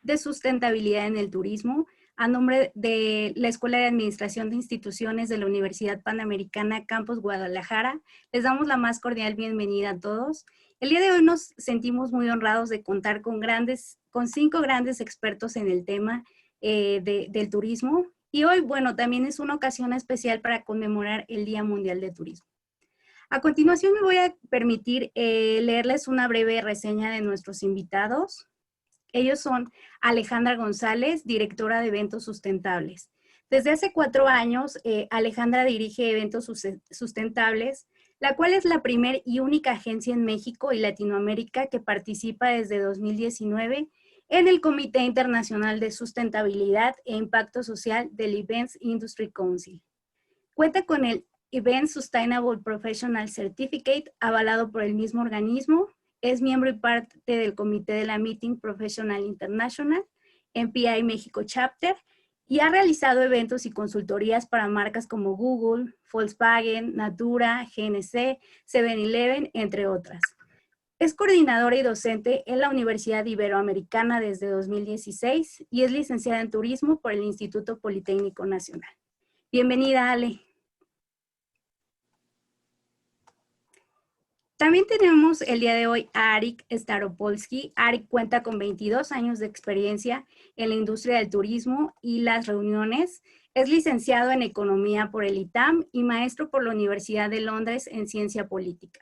de sustentabilidad en el turismo. A nombre de la Escuela de Administración de Instituciones de la Universidad Panamericana Campus Guadalajara, les damos la más cordial bienvenida a todos. El día de hoy nos sentimos muy honrados de contar con 5 grandes expertos en el tema del turismo. Y hoy, bueno, también es una ocasión especial para conmemorar el Día Mundial de Turismo. A continuación me voy a permitir leerles una breve reseña de nuestros invitados. Ellos son Alejandra González, directora de Eventos Sustentables. Desde hace 4 años, Alejandra dirige Eventos Sustentables, la cual es la primera y única agencia en México y Latinoamérica que participa desde 2019 en el Comité Internacional de Sustentabilidad e Impacto Social del Events Industry Council. Cuenta con el Event Sustainable Professional Certificate, avalado por el mismo organismo. Es miembro y parte del comité de la Meeting Professional International, MPI México Chapter, y ha realizado eventos y consultorías para marcas como Google, Volkswagen, Natura, GNC, 7-Eleven, entre otras. Es coordinadora y docente en la Universidad Iberoamericana desde 2016 y es licenciada en Turismo por el Instituto Politécnico Nacional. Bienvenida, Ale. También tenemos el día de hoy a Arik Staropolsky. Arik cuenta con 22 años de experiencia en la industria del turismo y las reuniones. Es licenciado en Economía por el ITAM y maestro por la Universidad de Londres en Ciencia Política.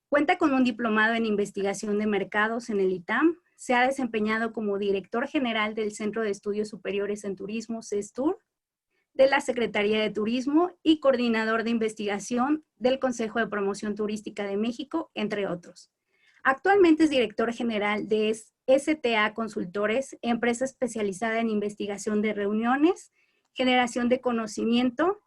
Cuenta con un diplomado en Investigación de Mercados en el ITAM. Se ha desempeñado como director general del Centro de Estudios Superiores en Turismo, CESTUR, de la Secretaría de Turismo y coordinador de investigación del Consejo de Promoción Turística de México, entre otros. Actualmente es director general de STA Consultores, empresa especializada en investigación de reuniones, generación de conocimiento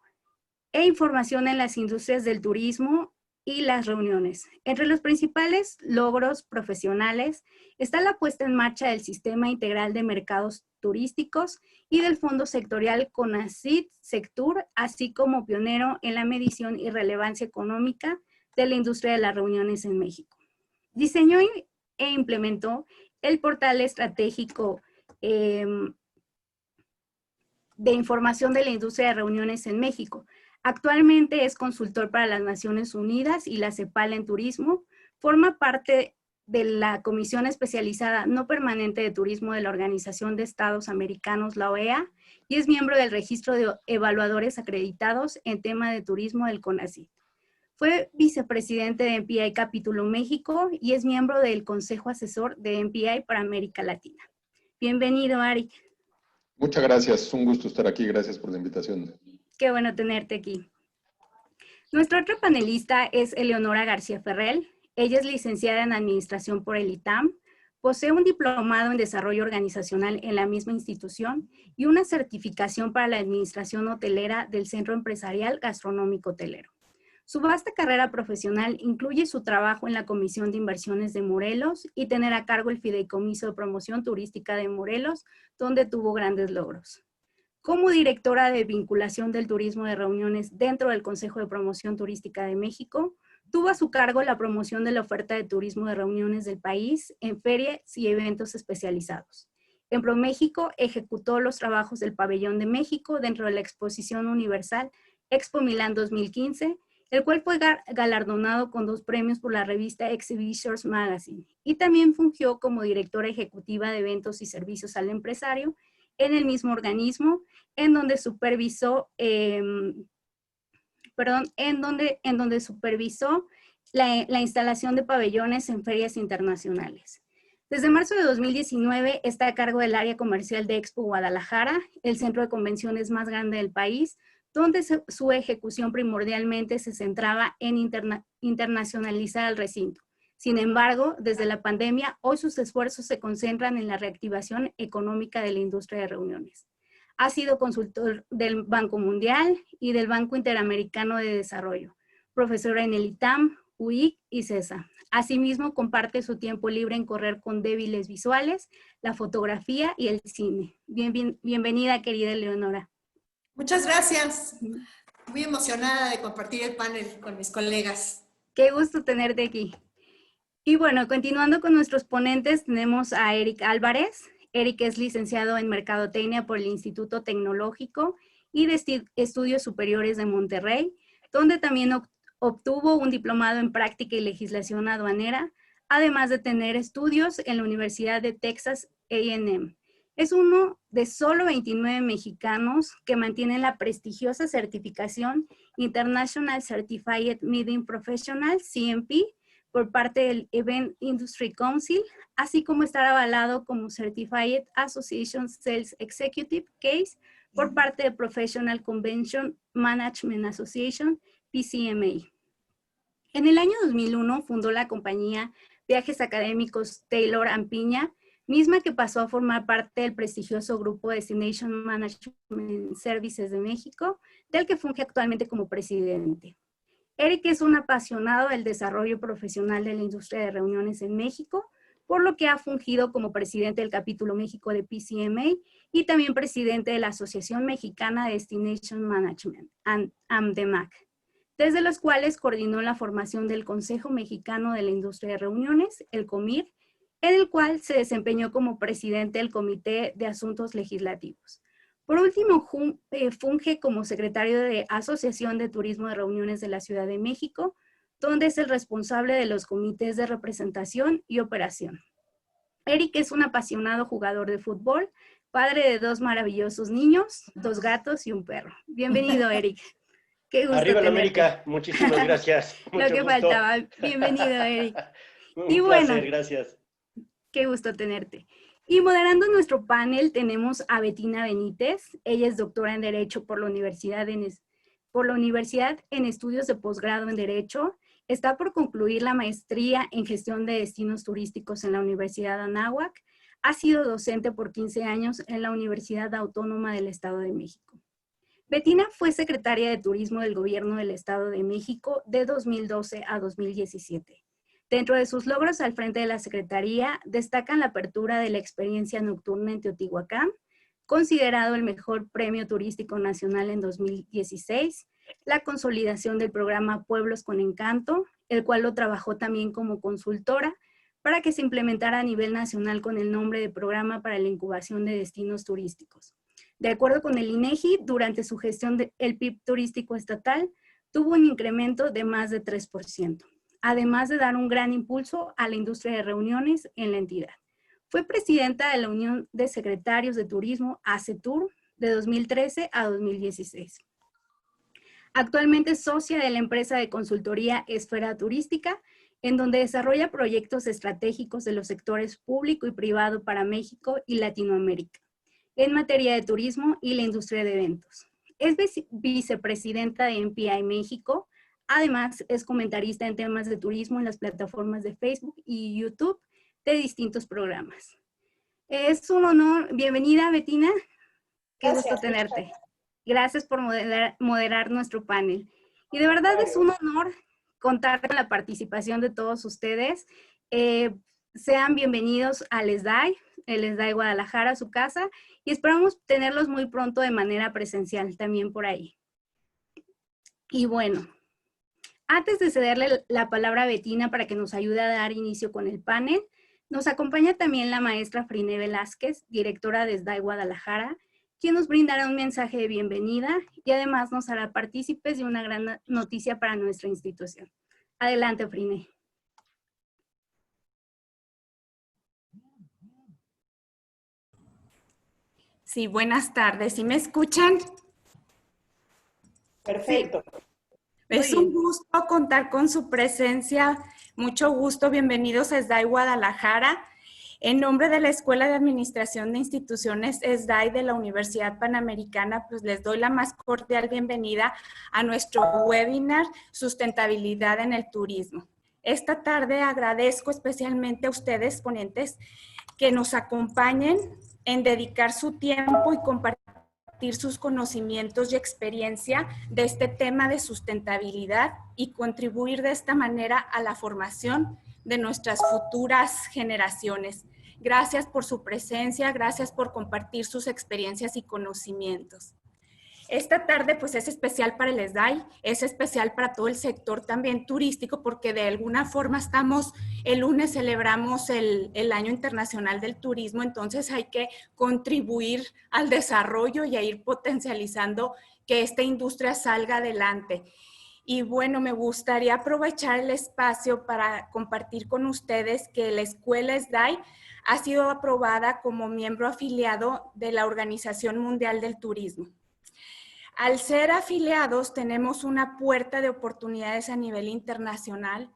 e información en las industrias del turismo y las reuniones. Entre los principales logros profesionales está la puesta en marcha del Sistema Integral de Mercados Turísticos y del Fondo Sectorial CONACYT-Sectur, así como pionero en la medición y relevancia económica de la industria de las reuniones en México. Diseñó e implementó el portal estratégico de información de la industria de reuniones en México. Actualmente es consultor para las Naciones Unidas y la CEPAL en turismo. Forma parte de la Comisión Especializada No Permanente de Turismo de la Organización de Estados Americanos, la OEA, y es miembro del Registro de Evaluadores Acreditados en tema de turismo del CONACYT. Fue vicepresidente de MPI Capítulo México y es miembro del Consejo Asesor de MPI para América Latina. Bienvenido, Arik. Muchas gracias, un gusto estar aquí, gracias por la invitación. Qué bueno tenerte aquí. Nuestra otra panelista es Eleonora García Ferrell. Ella es licenciada en Administración por el ITAM, posee un diplomado en Desarrollo Organizacional en la misma institución y una certificación para la Administración Hotelera del Centro Empresarial Gastronómico Hotelero. Su vasta carrera profesional incluye su trabajo en la Comisión de Inversiones de Morelos y tener a cargo el Fideicomiso de Promoción Turística de Morelos, donde tuvo grandes logros. Como directora de vinculación del turismo de reuniones dentro del Consejo de Promoción Turística de México, tuvo a su cargo la promoción de la oferta de turismo de reuniones del país en ferias y eventos especializados. En ProMéxico ejecutó los trabajos del Pabellón de México dentro de la Exposición Universal Expo Milán 2015, el cual fue galardonado con 2 premios por la revista Exhibitors Magazine, y también fungió como directora ejecutiva de eventos y servicios al empresario en el mismo organismo, en donde supervisó, la instalación de pabellones en ferias internacionales. Desde marzo de 2019 está a cargo del área comercial de Expo Guadalajara, el centro de convenciones más grande del país, donde su ejecución primordialmente se centraba en internacionalizar el recinto. Sin embargo, desde la pandemia, hoy sus esfuerzos se concentran en la reactivación económica de la industria de reuniones. Ha sido consultor del Banco Mundial y del Banco Interamericano de Desarrollo, profesora en el ITAM, UIC y CESA. Asimismo, comparte su tiempo libre en correr con débiles visuales, la fotografía y el cine. Bienvenida, querida Eleonora. Muchas gracias. Muy emocionada de compartir el panel con mis colegas. Qué gusto tenerte aquí. Y bueno, continuando con nuestros ponentes, tenemos a Eric Álvarez. Eric es licenciado en Mercadotecnia por el Instituto Tecnológico y de Estudios Superiores de Monterrey, donde también obtuvo un diplomado en Práctica y Legislación Aduanera, además de tener estudios en la Universidad de Texas A&M. Es uno de solo 29 mexicanos que mantienen la prestigiosa certificación International Certified Meeting Professional, CMP, por parte del Event Industry Council, así como estar avalado como Certified Association Sales Executive Case por parte de Professional Convention Management Association, PCMA. En el año 2001 fundó la compañía Viajes Académicos Taylor & Piña, misma que pasó a formar parte del prestigioso grupo Destination Management Services de México, del que funge actualmente como presidente. Eric es un apasionado del desarrollo profesional de la industria de reuniones en México, por lo que ha fungido como presidente del capítulo México de PCMA y también presidente de la Asociación Mexicana de Destination Management, AMDEMAC, desde los cuales coordinó la formación del Consejo Mexicano de la Industria de Reuniones, el COMIR, en el cual se desempeñó como presidente del Comité de Asuntos Legislativos. Por último, funge como secretario de Asociación de Turismo de Reuniones de la Ciudad de México, donde es el responsable de los comités de representación y operación. Eric es un apasionado jugador de fútbol, padre de 2 maravillosos niños, 2 gatos y un perro. Bienvenido, Eric. Qué gusto Arriba tenerte. la América, muchísimas gracias. Lo que gusto. faltaba. Bienvenido, Eric. Un Y bueno, placer, gracias. Qué gusto tenerte. Y moderando nuestro panel tenemos a Betina Benítez. Ella es doctora en Derecho por la Universidad en Estudios de Posgrado en Derecho. Está por concluir la maestría en Gestión de Destinos Turísticos en la Universidad de Anáhuac. Ha sido docente por 15 años en la Universidad Autónoma del Estado de México. Betina fue secretaria de Turismo del Gobierno del Estado de México de 2012 a 2017. Dentro de sus logros al frente de la Secretaría, destacan la apertura de la experiencia nocturna en Teotihuacán, considerado el mejor premio turístico nacional en 2016, la consolidación del programa Pueblos con Encanto, el cual lo trabajó también como consultora para que se implementara a nivel nacional con el nombre de Programa para la Incubación de Destinos Turísticos. De acuerdo con el INEGI, durante su gestión del PIB turístico estatal, tuvo un incremento de más de 3%. Además de dar un gran impulso a la industria de reuniones en la entidad. Fue presidenta de la Unión de Secretarios de Turismo, ACETUR, de 2013 a 2016. Actualmente es socia de la empresa de consultoría Esfera Turística, en donde desarrolla proyectos estratégicos de los sectores público y privado para México y Latinoamérica, en materia de turismo y la industria de eventos. Es vicepresidenta de MPI México. Además, es comentarista en temas de turismo en las plataformas de Facebook y YouTube de distintos programas. Es un honor. Bienvenida, Betina. Qué gusto tenerte. Gracias por moderar nuestro panel. Y de verdad es un honor contar con la participación de todos ustedes. Sean bienvenidos al SDAI, el SDAI Guadalajara, su casa, y esperamos tenerlos muy pronto de manera presencial también por ahí. Y bueno, antes de cederle la palabra a Betina para que nos ayude a dar inicio con el panel, nos acompaña también la maestra Friné Velázquez, directora de SDAI Guadalajara, quien nos brindará un mensaje de bienvenida y además nos hará partícipes de una gran noticia para nuestra institución. Adelante, Friné. Sí, buenas tardes. ¿Sí me escuchan? Perfecto. Es un gusto contar con su presencia. Mucho gusto. Bienvenidos a SDAI Guadalajara. En nombre de la Escuela de Administración de Instituciones SDAI de la Universidad Panamericana, pues les doy la más cordial bienvenida a nuestro webinar Sustentabilidad en el Turismo. Esta tarde agradezco especialmente a ustedes, ponentes, que nos acompañen en dedicar su tiempo y compartir sus conocimientos y experiencia de este tema de sustentabilidad y contribuir de esta manera a la formación de nuestras futuras generaciones. Gracias por su presencia, gracias por compartir sus experiencias y conocimientos. Esta tarde pues es especial para el SDAI, es especial para todo el sector también turístico porque de alguna forma el lunes celebramos el Año Internacional del Turismo, entonces hay que contribuir al desarrollo y a ir potencializando que esta industria salga adelante. Y bueno, me gustaría aprovechar el espacio para compartir con ustedes que la Escuela SDAI ha sido aprobada como miembro afiliado de la Organización Mundial del Turismo. Al ser afiliados tenemos una puerta de oportunidades a nivel internacional,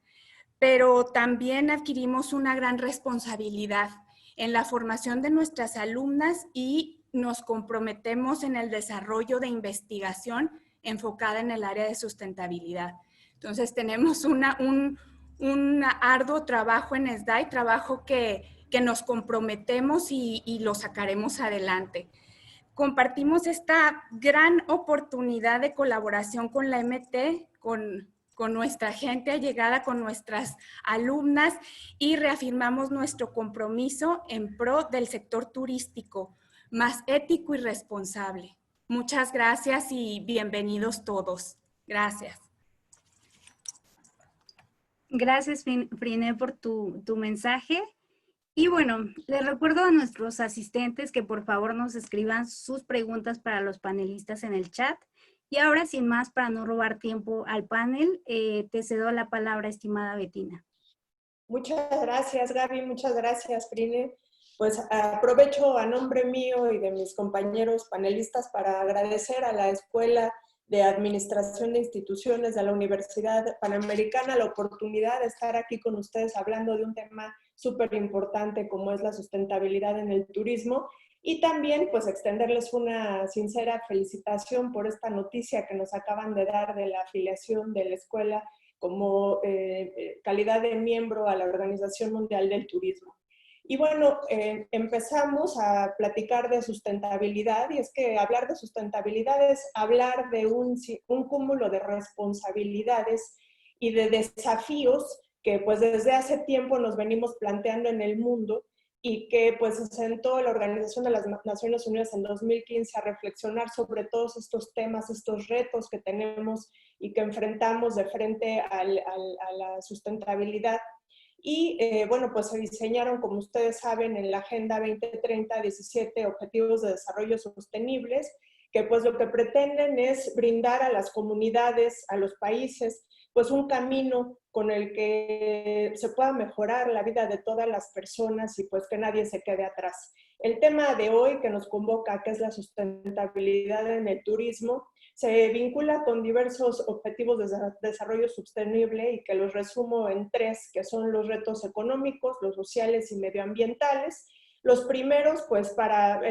pero también adquirimos una gran responsabilidad en la formación de nuestras alumnas y nos comprometemos en el desarrollo de investigación enfocada en el área de sustentabilidad. Entonces tenemos un arduo trabajo en SDAI, trabajo que nos comprometemos y lo sacaremos adelante. Compartimos esta gran oportunidad de colaboración con la MT, con nuestra gente allegada, con nuestras alumnas y reafirmamos nuestro compromiso en pro del sector turístico más ético y responsable. Muchas gracias y bienvenidos todos. Gracias. Gracias, Friné, por tu mensaje. Y bueno, les recuerdo a nuestros asistentes que por favor nos escriban sus preguntas para los panelistas en el chat. Y ahora, sin más, para no robar tiempo al panel, te cedo la palabra, estimada Betina. Muchas gracias, Gaby. Muchas gracias, Friné. Pues aprovecho a nombre mío y de mis compañeros panelistas para agradecer a la Escuela de Administración de Instituciones de la Universidad Panamericana la oportunidad de estar aquí con ustedes hablando de un tema súper importante como es la sustentabilidad en el turismo y también pues extenderles una sincera felicitación por esta noticia que nos acaban de dar de la afiliación de la escuela como calidad de miembro a la Organización Mundial del Turismo. Y bueno, empezamos a platicar de sustentabilidad y es que hablar de sustentabilidad es hablar de un cúmulo de responsabilidades y de desafíos que pues desde hace tiempo nos venimos planteando en el mundo y que pues se sentó la Organización de las Naciones Unidas en 2015 a reflexionar sobre todos estos temas, estos retos que tenemos y que enfrentamos de frente a la sustentabilidad. Y bueno, pues se diseñaron, como ustedes saben, en la Agenda 2030 17 Objetivos de Desarrollo Sostenibles, que pues lo que pretenden es brindar a las comunidades, a los países, pues un camino con el que se pueda mejorar la vida de todas las personas y pues que nadie se quede atrás. El tema de hoy que nos convoca, que es la sustentabilidad en el turismo, se vincula con diversos objetivos de desarrollo sostenible y que los resumo en tres, que son los retos económicos, los sociales y medioambientales. Los primeros, pues para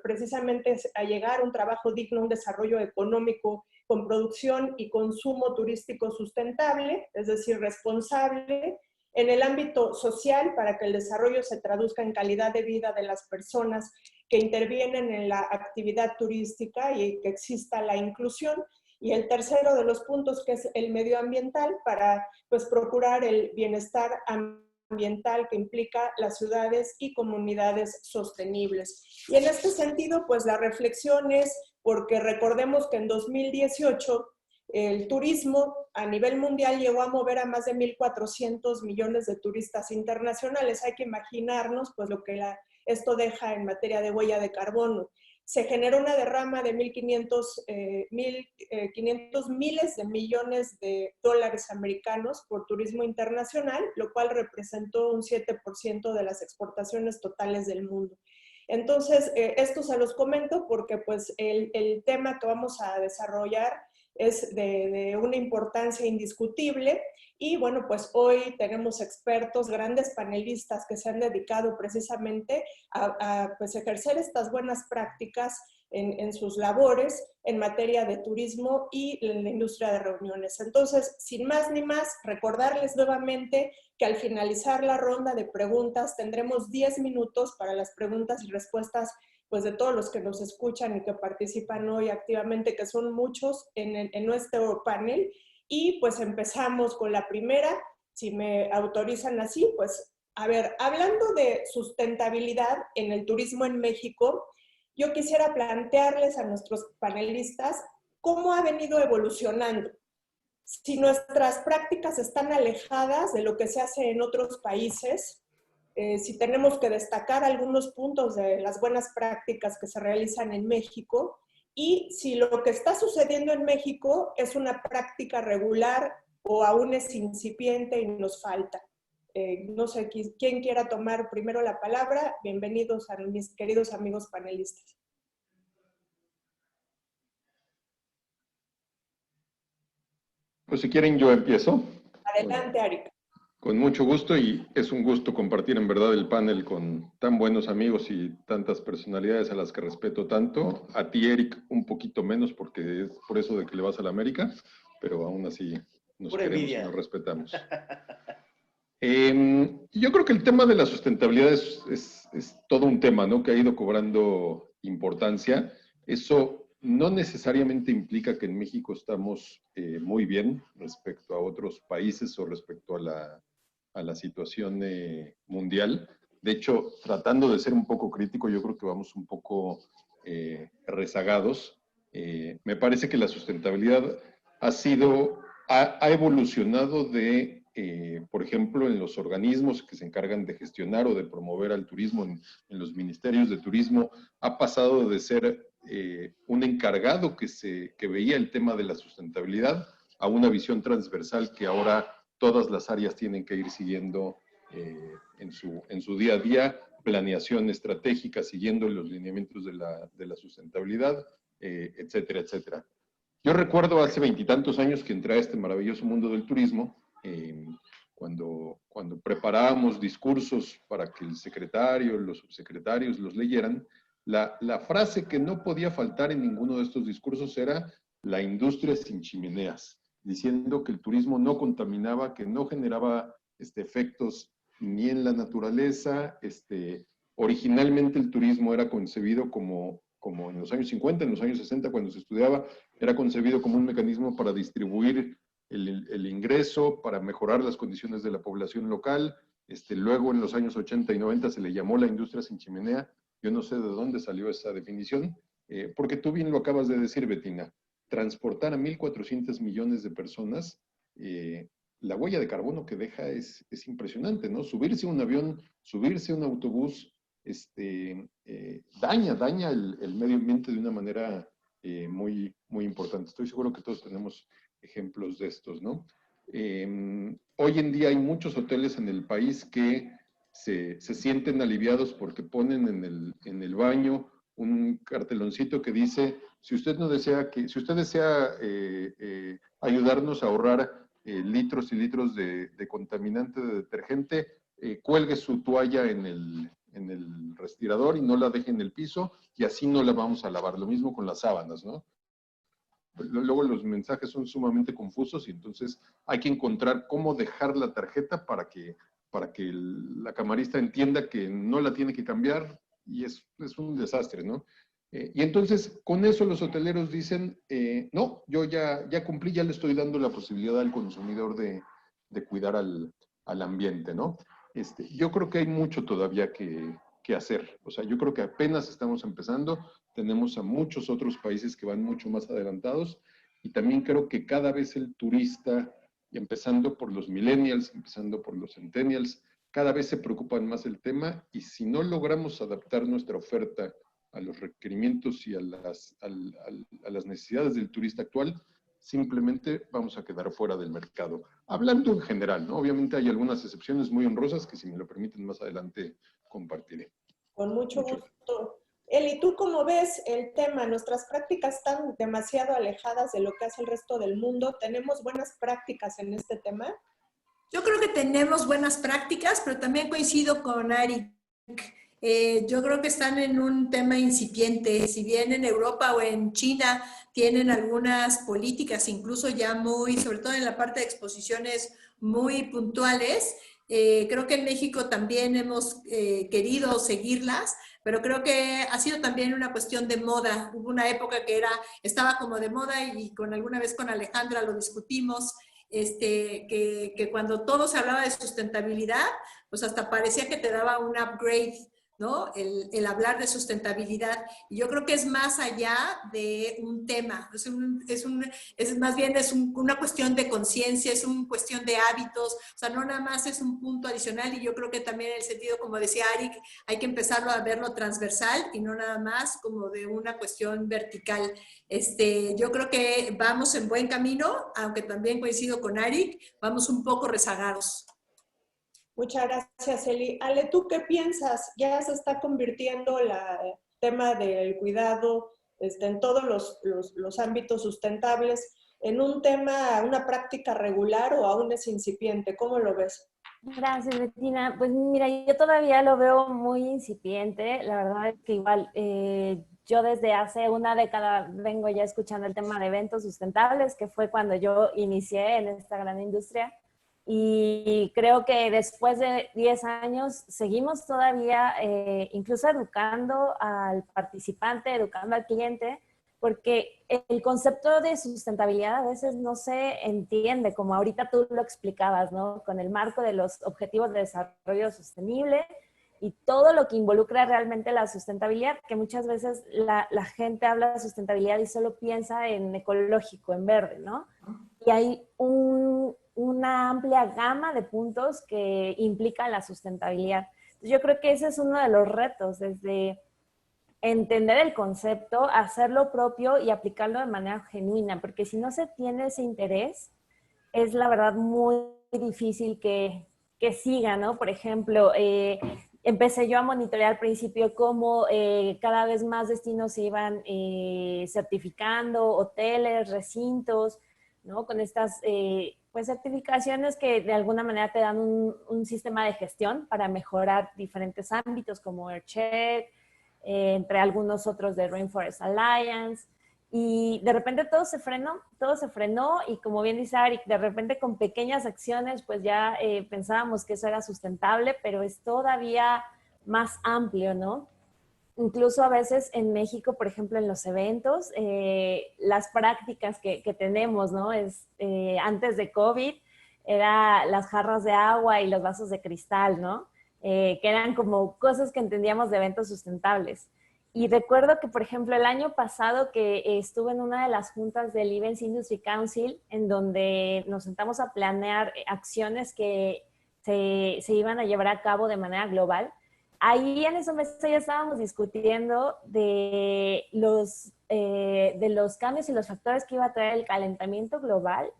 precisamente llegar a un trabajo digno, un desarrollo económico con producción y consumo turístico sustentable, es decir, responsable. En el ámbito social, para que el desarrollo se traduzca en calidad de vida de las personas que intervienen en la actividad turística y que exista la inclusión. Y el tercero de los puntos, que es el medioambiental, para pues procurar el bienestar ambiental que implica las ciudades y comunidades sostenibles. Y en este sentido, pues la reflexión es porque recordemos que en 2018 el turismo a nivel mundial llegó a mover a más de 1.400 millones de turistas internacionales. Hay que imaginarnos pues lo que esto deja en materia de huella de carbono. Se generó una derrama de 1.500 miles de millones de dólares americanos por turismo internacional, lo cual representó un 7% de las exportaciones totales del mundo. Entonces, esto se los comento porque pues, el tema que vamos a desarrollar es de una importancia indiscutible y bueno, pues hoy tenemos expertos, grandes panelistas que se han dedicado precisamente a pues ejercer estas buenas prácticas en sus labores en materia de turismo y en la industria de reuniones. Entonces, sin más ni más, recordarles nuevamente que al finalizar la ronda de preguntas tendremos 10 minutos para las preguntas y respuestas pues de todos los que nos escuchan y que participan hoy activamente, que son muchos en nuestro panel. Y pues empezamos con la primera, si me autorizan así, pues a ver, hablando de sustentabilidad en el turismo en México, yo quisiera plantearles a nuestros panelistas cómo ha venido evolucionando. Si nuestras prácticas están alejadas de lo que se hace en otros países, si tenemos que destacar algunos puntos de las buenas prácticas que se realizan en México, y si lo que está sucediendo en México es una práctica regular o aún es incipiente y nos falta. No sé quién quiera tomar primero la palabra. Bienvenidos a mis queridos amigos panelistas. Pues si quieren yo empiezo. Adelante, Arika. Con mucho gusto, y es un gusto compartir en verdad el panel con tan buenos amigos y tantas personalidades a las que respeto tanto. A ti, Eric, un poquito menos porque es por eso de que le vas a la América, pero aún así nos Pura queremos envidia. y nos respetamos. Yo creo que el tema de la sustentabilidad es todo un tema, ¿no?, que ha ido cobrando importancia. Eso no necesariamente implica que en México estamos muy bien respecto a otros países o respecto a la situación mundial. De hecho, tratando de ser un poco crítico, yo creo que vamos un poco rezagados. Me parece que la sustentabilidad ha evolucionado de, por ejemplo, en los organismos que se encargan de gestionar o de promover al turismo, en los ministerios de turismo, ha pasado de ser un encargado que veía el tema de la sustentabilidad a una visión transversal que ahora todas las áreas tienen que ir siguiendo en su día a día, planeación estratégica, siguiendo los lineamientos de la sustentabilidad, etcétera, etcétera. Yo recuerdo hace 20 y tantos años que entré a este maravilloso mundo del turismo, cuando preparábamos discursos para que el secretario, los subsecretarios los leyeran, la frase que no podía faltar en ninguno de estos discursos era la industria sin chimeneas, diciendo que el turismo no contaminaba, que no generaba efectos ni en la naturaleza. Originalmente el turismo era concebido como en los años 50, en los años 60, cuando se estudiaba, era concebido como un mecanismo para distribuir el ingreso, para mejorar las condiciones de la población local. Luego en los años 80 y 90 se le llamó la industria sin chimenea. Yo no sé de dónde salió esa definición, porque tú bien lo acabas de decir, Betina. Transportar a 1.400 millones de personas, la huella de carbono que deja es impresionante, ¿no? Subirse a un avión, subirse a un autobús, daña el medio ambiente de una manera muy, muy importante. Estoy seguro que todos tenemos ejemplos de estos, ¿no? Hoy en día hay muchos hoteles en el país que se sienten aliviados porque ponen en el baño un carteloncito que dice: si usted desea ayudarnos a ahorrar litros y litros de contaminante de detergente, cuelgue su toalla en el respirador y no la deje en el piso, y así no la vamos a lavar. Lo mismo con las sábanas, ¿no? Luego los mensajes son sumamente confusos y entonces hay que encontrar cómo dejar la tarjeta para que la camarista entienda que no la tiene que cambiar, y es un desastre, ¿no? Y entonces con eso los hoteleros dicen, no, yo ya cumplí, ya le estoy dando la posibilidad al consumidor de cuidar al ambiente, ¿no? Yo creo que hay mucho todavía que hacer. O sea, yo creo que apenas estamos empezando, tenemos a muchos otros países que van mucho más adelantados, y también creo que cada vez el turista, y empezando por los millennials, empezando por los centennials, cada vez se preocupan más el tema, y si no logramos adaptar nuestra oferta a los requerimientos y a las necesidades del turista actual, simplemente vamos a quedar fuera del mercado. Hablando en general, ¿no? Obviamente hay algunas excepciones muy honrosas que, si me lo permiten, más adelante compartiré. Con mucho gusto. Eli, ¿tú cómo ves el tema? ¿Nuestras prácticas están demasiado alejadas de lo que hace el resto del mundo? ¿Tenemos buenas prácticas en este tema? Yo creo que tenemos buenas prácticas, pero también coincido con Ari. Yo creo que están en un tema incipiente. Si bien en Europa o en China tienen algunas políticas, incluso ya sobre todo en la parte de exposiciones muy puntuales, creo que en México también hemos querido seguirlas, pero creo que ha sido también una cuestión de moda. Hubo una época que estaba como de moda, y alguna vez con Alejandra lo discutimos, que cuando todo se hablaba de sustentabilidad, pues hasta parecía que te daba un upgrade, ¿no? El hablar de sustentabilidad. Y yo creo que es más allá de un tema, es más bien una cuestión de conciencia, es una cuestión de hábitos, o sea, no nada más es un punto adicional, y yo creo que también en el sentido, como decía Arik, hay que empezarlo a verlo transversal y no nada más como de una cuestión vertical. Yo creo que vamos en buen camino, aunque también coincido con Arik, vamos un poco rezagados. Muchas gracias, Eli. Ale, ¿tú qué piensas? Ya se está convirtiendo el tema del cuidado en todos los ámbitos sustentables en un tema, una práctica regular, o aún es incipiente. ¿Cómo lo ves? Gracias, Bettina. Pues mira, yo todavía lo veo muy incipiente. La verdad es que igual yo desde hace una década vengo ya escuchando el tema de eventos sustentables, que fue cuando yo inicié en esta gran industria. Y creo que después de 10 años seguimos todavía incluso educando al participante, educando al cliente, porque el concepto de sustentabilidad a veces no se entiende, como ahorita tú lo explicabas, ¿no? Con el marco de los Objetivos de Desarrollo Sostenible y todo lo que involucra realmente la sustentabilidad, que muchas veces la gente habla de sustentabilidad y solo piensa en ecológico, en verde, ¿no? Y hay una amplia gama de puntos que implica la sustentabilidad. Yo creo que ese es uno de los retos, desde entender el concepto, hacerlo propio y aplicarlo de manera genuina, porque si no se tiene ese interés, es la verdad muy difícil que siga, ¿no? Por ejemplo, empecé yo a monitorear al principio cómo cada vez más destinos se iban certificando, hoteles, recintos, ¿no? Con estas pues certificaciones que de alguna manera te dan un sistema de gestión para mejorar diferentes ámbitos como AirCheck, entre algunos otros de Rainforest Alliance, y de repente todo se frenó y como bien dice Arik, de repente con pequeñas acciones pues ya pensábamos que eso era sustentable, pero es todavía más amplio, ¿no? Incluso a veces en México, por ejemplo, en los eventos, las prácticas que tenemos, ¿no? Antes de COVID, era las jarras de agua y los vasos de cristal, ¿no? Que eran como cosas que entendíamos de eventos sustentables. Y recuerdo que, por ejemplo, el año pasado que estuve en una de las juntas del Events Industry Council, en donde nos sentamos a planear acciones que se iban a llevar a cabo de manera global. Ahí en esa mesa ya estábamos discutiendo de los cambios y los factores que iba a traer el calentamiento global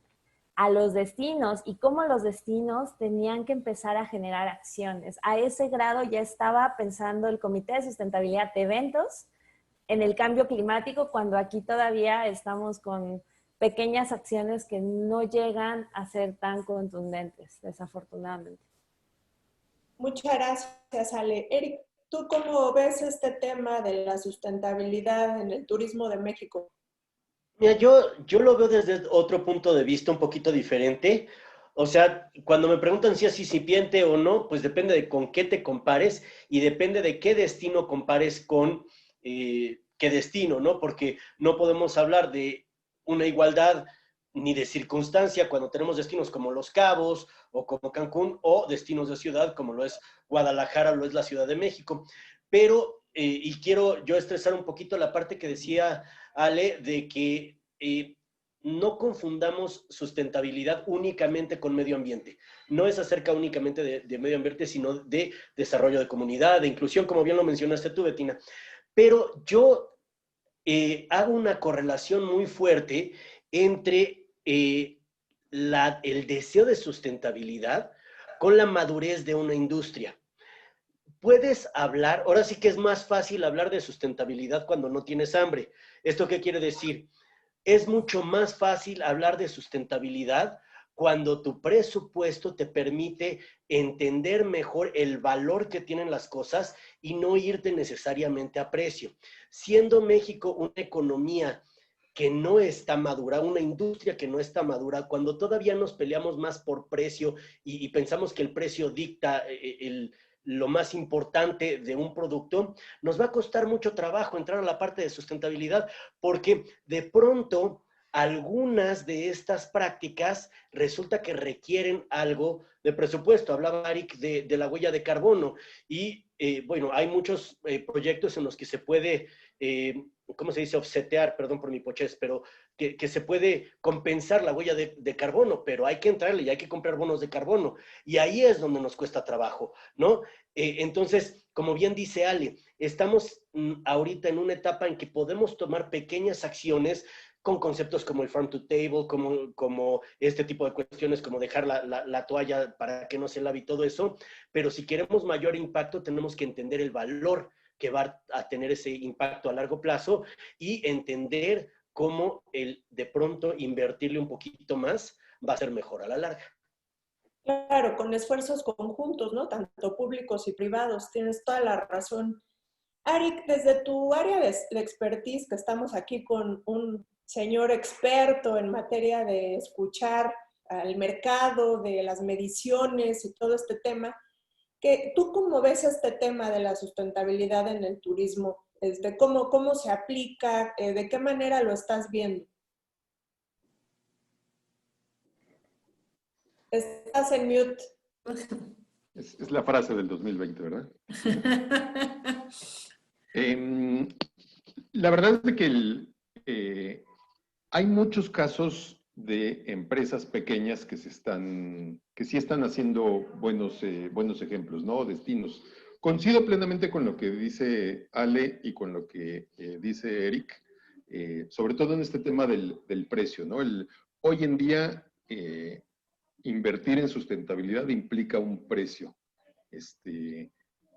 a los destinos y cómo los destinos tenían que empezar a generar acciones. A ese grado ya estaba pensando el Comité de Sustentabilidad de Eventos en el cambio climático, cuando aquí todavía estamos con pequeñas acciones que no llegan a ser tan contundentes, desafortunadamente. Muchas gracias, Ale. Eric, ¿tú cómo ves este tema de la sustentabilidad en el turismo de México? Mira, yo lo veo desde otro punto de vista un poquito diferente. O sea, cuando me preguntan si es incipiente o no, pues depende de con qué te compares y depende de qué destino compares con qué destino, ¿no? Porque no podemos hablar de una igualdad ni de circunstancia cuando tenemos destinos como Los Cabos o como Cancún, o destinos de ciudad como lo es Guadalajara o lo es la Ciudad de México. Pero, y quiero yo estresar un poquito la parte que decía Ale, de que no confundamos sustentabilidad únicamente con medio ambiente. No es acerca únicamente de medio ambiente, sino de desarrollo de comunidad, de inclusión, como bien lo mencionaste tú, Bettina. Pero yo hago una correlación muy fuerte entre el deseo de sustentabilidad con la madurez de una industria. Puedes hablar, ahora sí que es más fácil hablar de sustentabilidad cuando no tienes hambre. ¿Esto qué quiere decir? Es mucho más fácil hablar de sustentabilidad cuando tu presupuesto te permite entender mejor el valor que tienen las cosas y no irte necesariamente a precio. Siendo México una economía que no está madura, una industria que no está madura, cuando todavía nos peleamos más por precio y pensamos que el precio dicta lo más importante de un producto, nos va a costar mucho trabajo entrar a la parte de sustentabilidad, porque de pronto algunas de estas prácticas resulta que requieren algo de presupuesto. Hablaba Arik de la huella de carbono, y bueno, hay muchos proyectos en los que se puede, ¿cómo se dice? Offsetear, perdón por mi pochez, pero que se puede compensar la huella de carbono, pero hay que entrarle y hay que comprar bonos de carbono. Y ahí es donde nos cuesta trabajo, ¿no? Entonces, como bien dice Ale, estamos ahorita en una etapa en que podemos tomar pequeñas acciones con conceptos como el farm to table, como este tipo de cuestiones, como dejar la toalla para que no se lave y todo eso, pero si queremos mayor impacto tenemos que entender el valor que va a tener ese impacto a largo plazo y entender cómo el de pronto invertirle un poquito más va a ser mejor a la larga. Claro, con esfuerzos conjuntos, ¿no? Tanto públicos y privados, tienes toda la razón. Arik, desde tu área de expertise, que estamos aquí con un señor experto en materia de escuchar al mercado, de las mediciones y todo este tema, ¿tú cómo ves este tema de la sustentabilidad en el turismo? ¿Cómo se aplica? ¿De qué manera lo estás viendo? Estás en mute. Es la frase del 2020, ¿verdad? La verdad es que hay muchos casos de empresas pequeñas que sí están haciendo buenos ejemplos, ¿no? Destinos. Coincido plenamente con lo que dice Ale y con lo que dice Eric, sobre todo en este tema del precio, ¿no? Hoy en día, invertir en sustentabilidad implica un precio.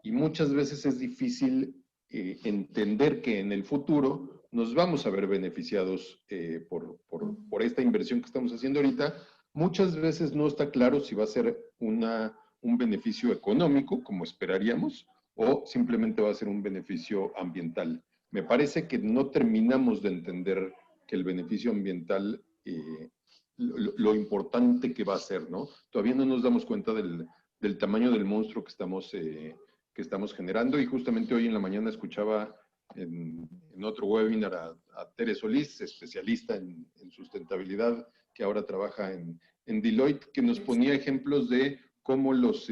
Y muchas veces es difícil entender que en el futuro nos vamos a ver beneficiados por esta inversión que estamos haciendo ahorita. Muchas veces no está claro si va a ser un beneficio económico, como esperaríamos, o simplemente va a ser un beneficio ambiental. Me parece que no terminamos de entender que el beneficio ambiental, lo importante que va a ser, ¿no? Todavía no nos damos cuenta del tamaño del monstruo que estamos generando, y justamente hoy en la mañana escuchaba en otro webinar a Tere Solís, especialista en sustentabilidad, que ahora trabaja en Deloitte, que nos ponía ejemplos de cómo los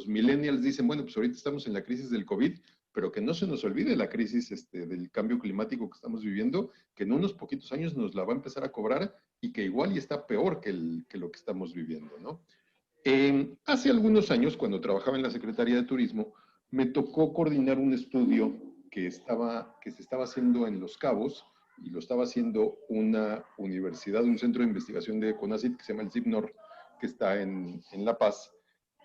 millennials dicen, bueno, pues ahorita estamos en la crisis del COVID, pero que no se nos olvide la crisis del cambio climático que estamos viviendo, que en unos poquitos años nos la va a empezar a cobrar y que igual y está peor que lo que estamos viviendo, ¿no? Hace algunos años, cuando trabajaba en la Secretaría de Turismo, me tocó coordinar un estudio que se estaba haciendo en Los Cabos, y lo estaba haciendo una universidad, un centro de investigación de CONACYT que se llama el CIPNOR, que está en La Paz,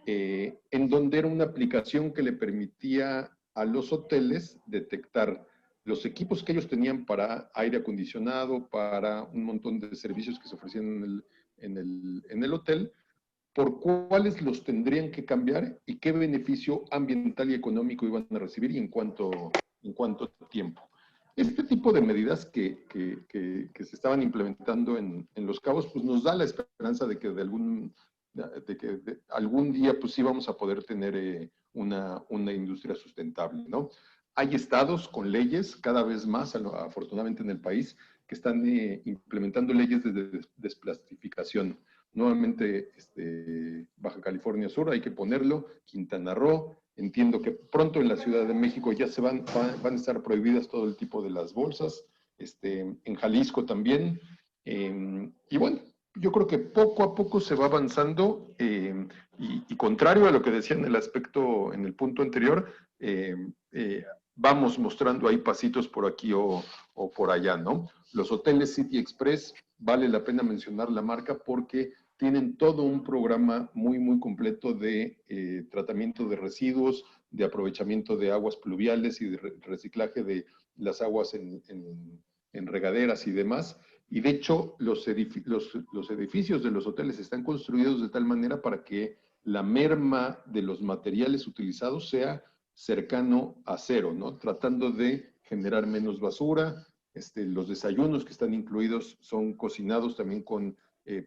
en donde era una aplicación que le permitía a los hoteles detectar los equipos que ellos tenían para aire acondicionado, para un montón de servicios que se ofrecían en el hotel, por cuáles los tendrían que cambiar y qué beneficio ambiental y económico iban a recibir y en cuánto tiempo. Este tipo de medidas que se estaban implementando en Los Cabos, pues nos da la esperanza de que algún día pues sí vamos a poder tener una industria sustentable, ¿no? Hay estados con leyes cada vez más, afortunadamente en el país, que están implementando leyes de desplastificación. Nuevamente, Baja California Sur, hay que ponerlo, Quintana Roo, entiendo que pronto en la Ciudad de México ya van a estar prohibidas todo el tipo de las bolsas, en Jalisco también, y bueno, yo creo que poco a poco se va avanzando, y contrario a lo que decía en el punto anterior, vamos mostrando ahí pasitos por aquí o por allá, ¿no? Los hoteles City Express, vale la pena mencionar la marca porque tienen todo un programa muy, muy completo de tratamiento de residuos, de aprovechamiento de aguas pluviales y de reciclaje de las aguas en regaderas y demás. Y de hecho, los edificios de los hoteles están construidos de tal manera para que la merma de los materiales utilizados sea cercano a cero, ¿no? Tratando de generar menos basura. Los desayunos que están incluidos son cocinados también con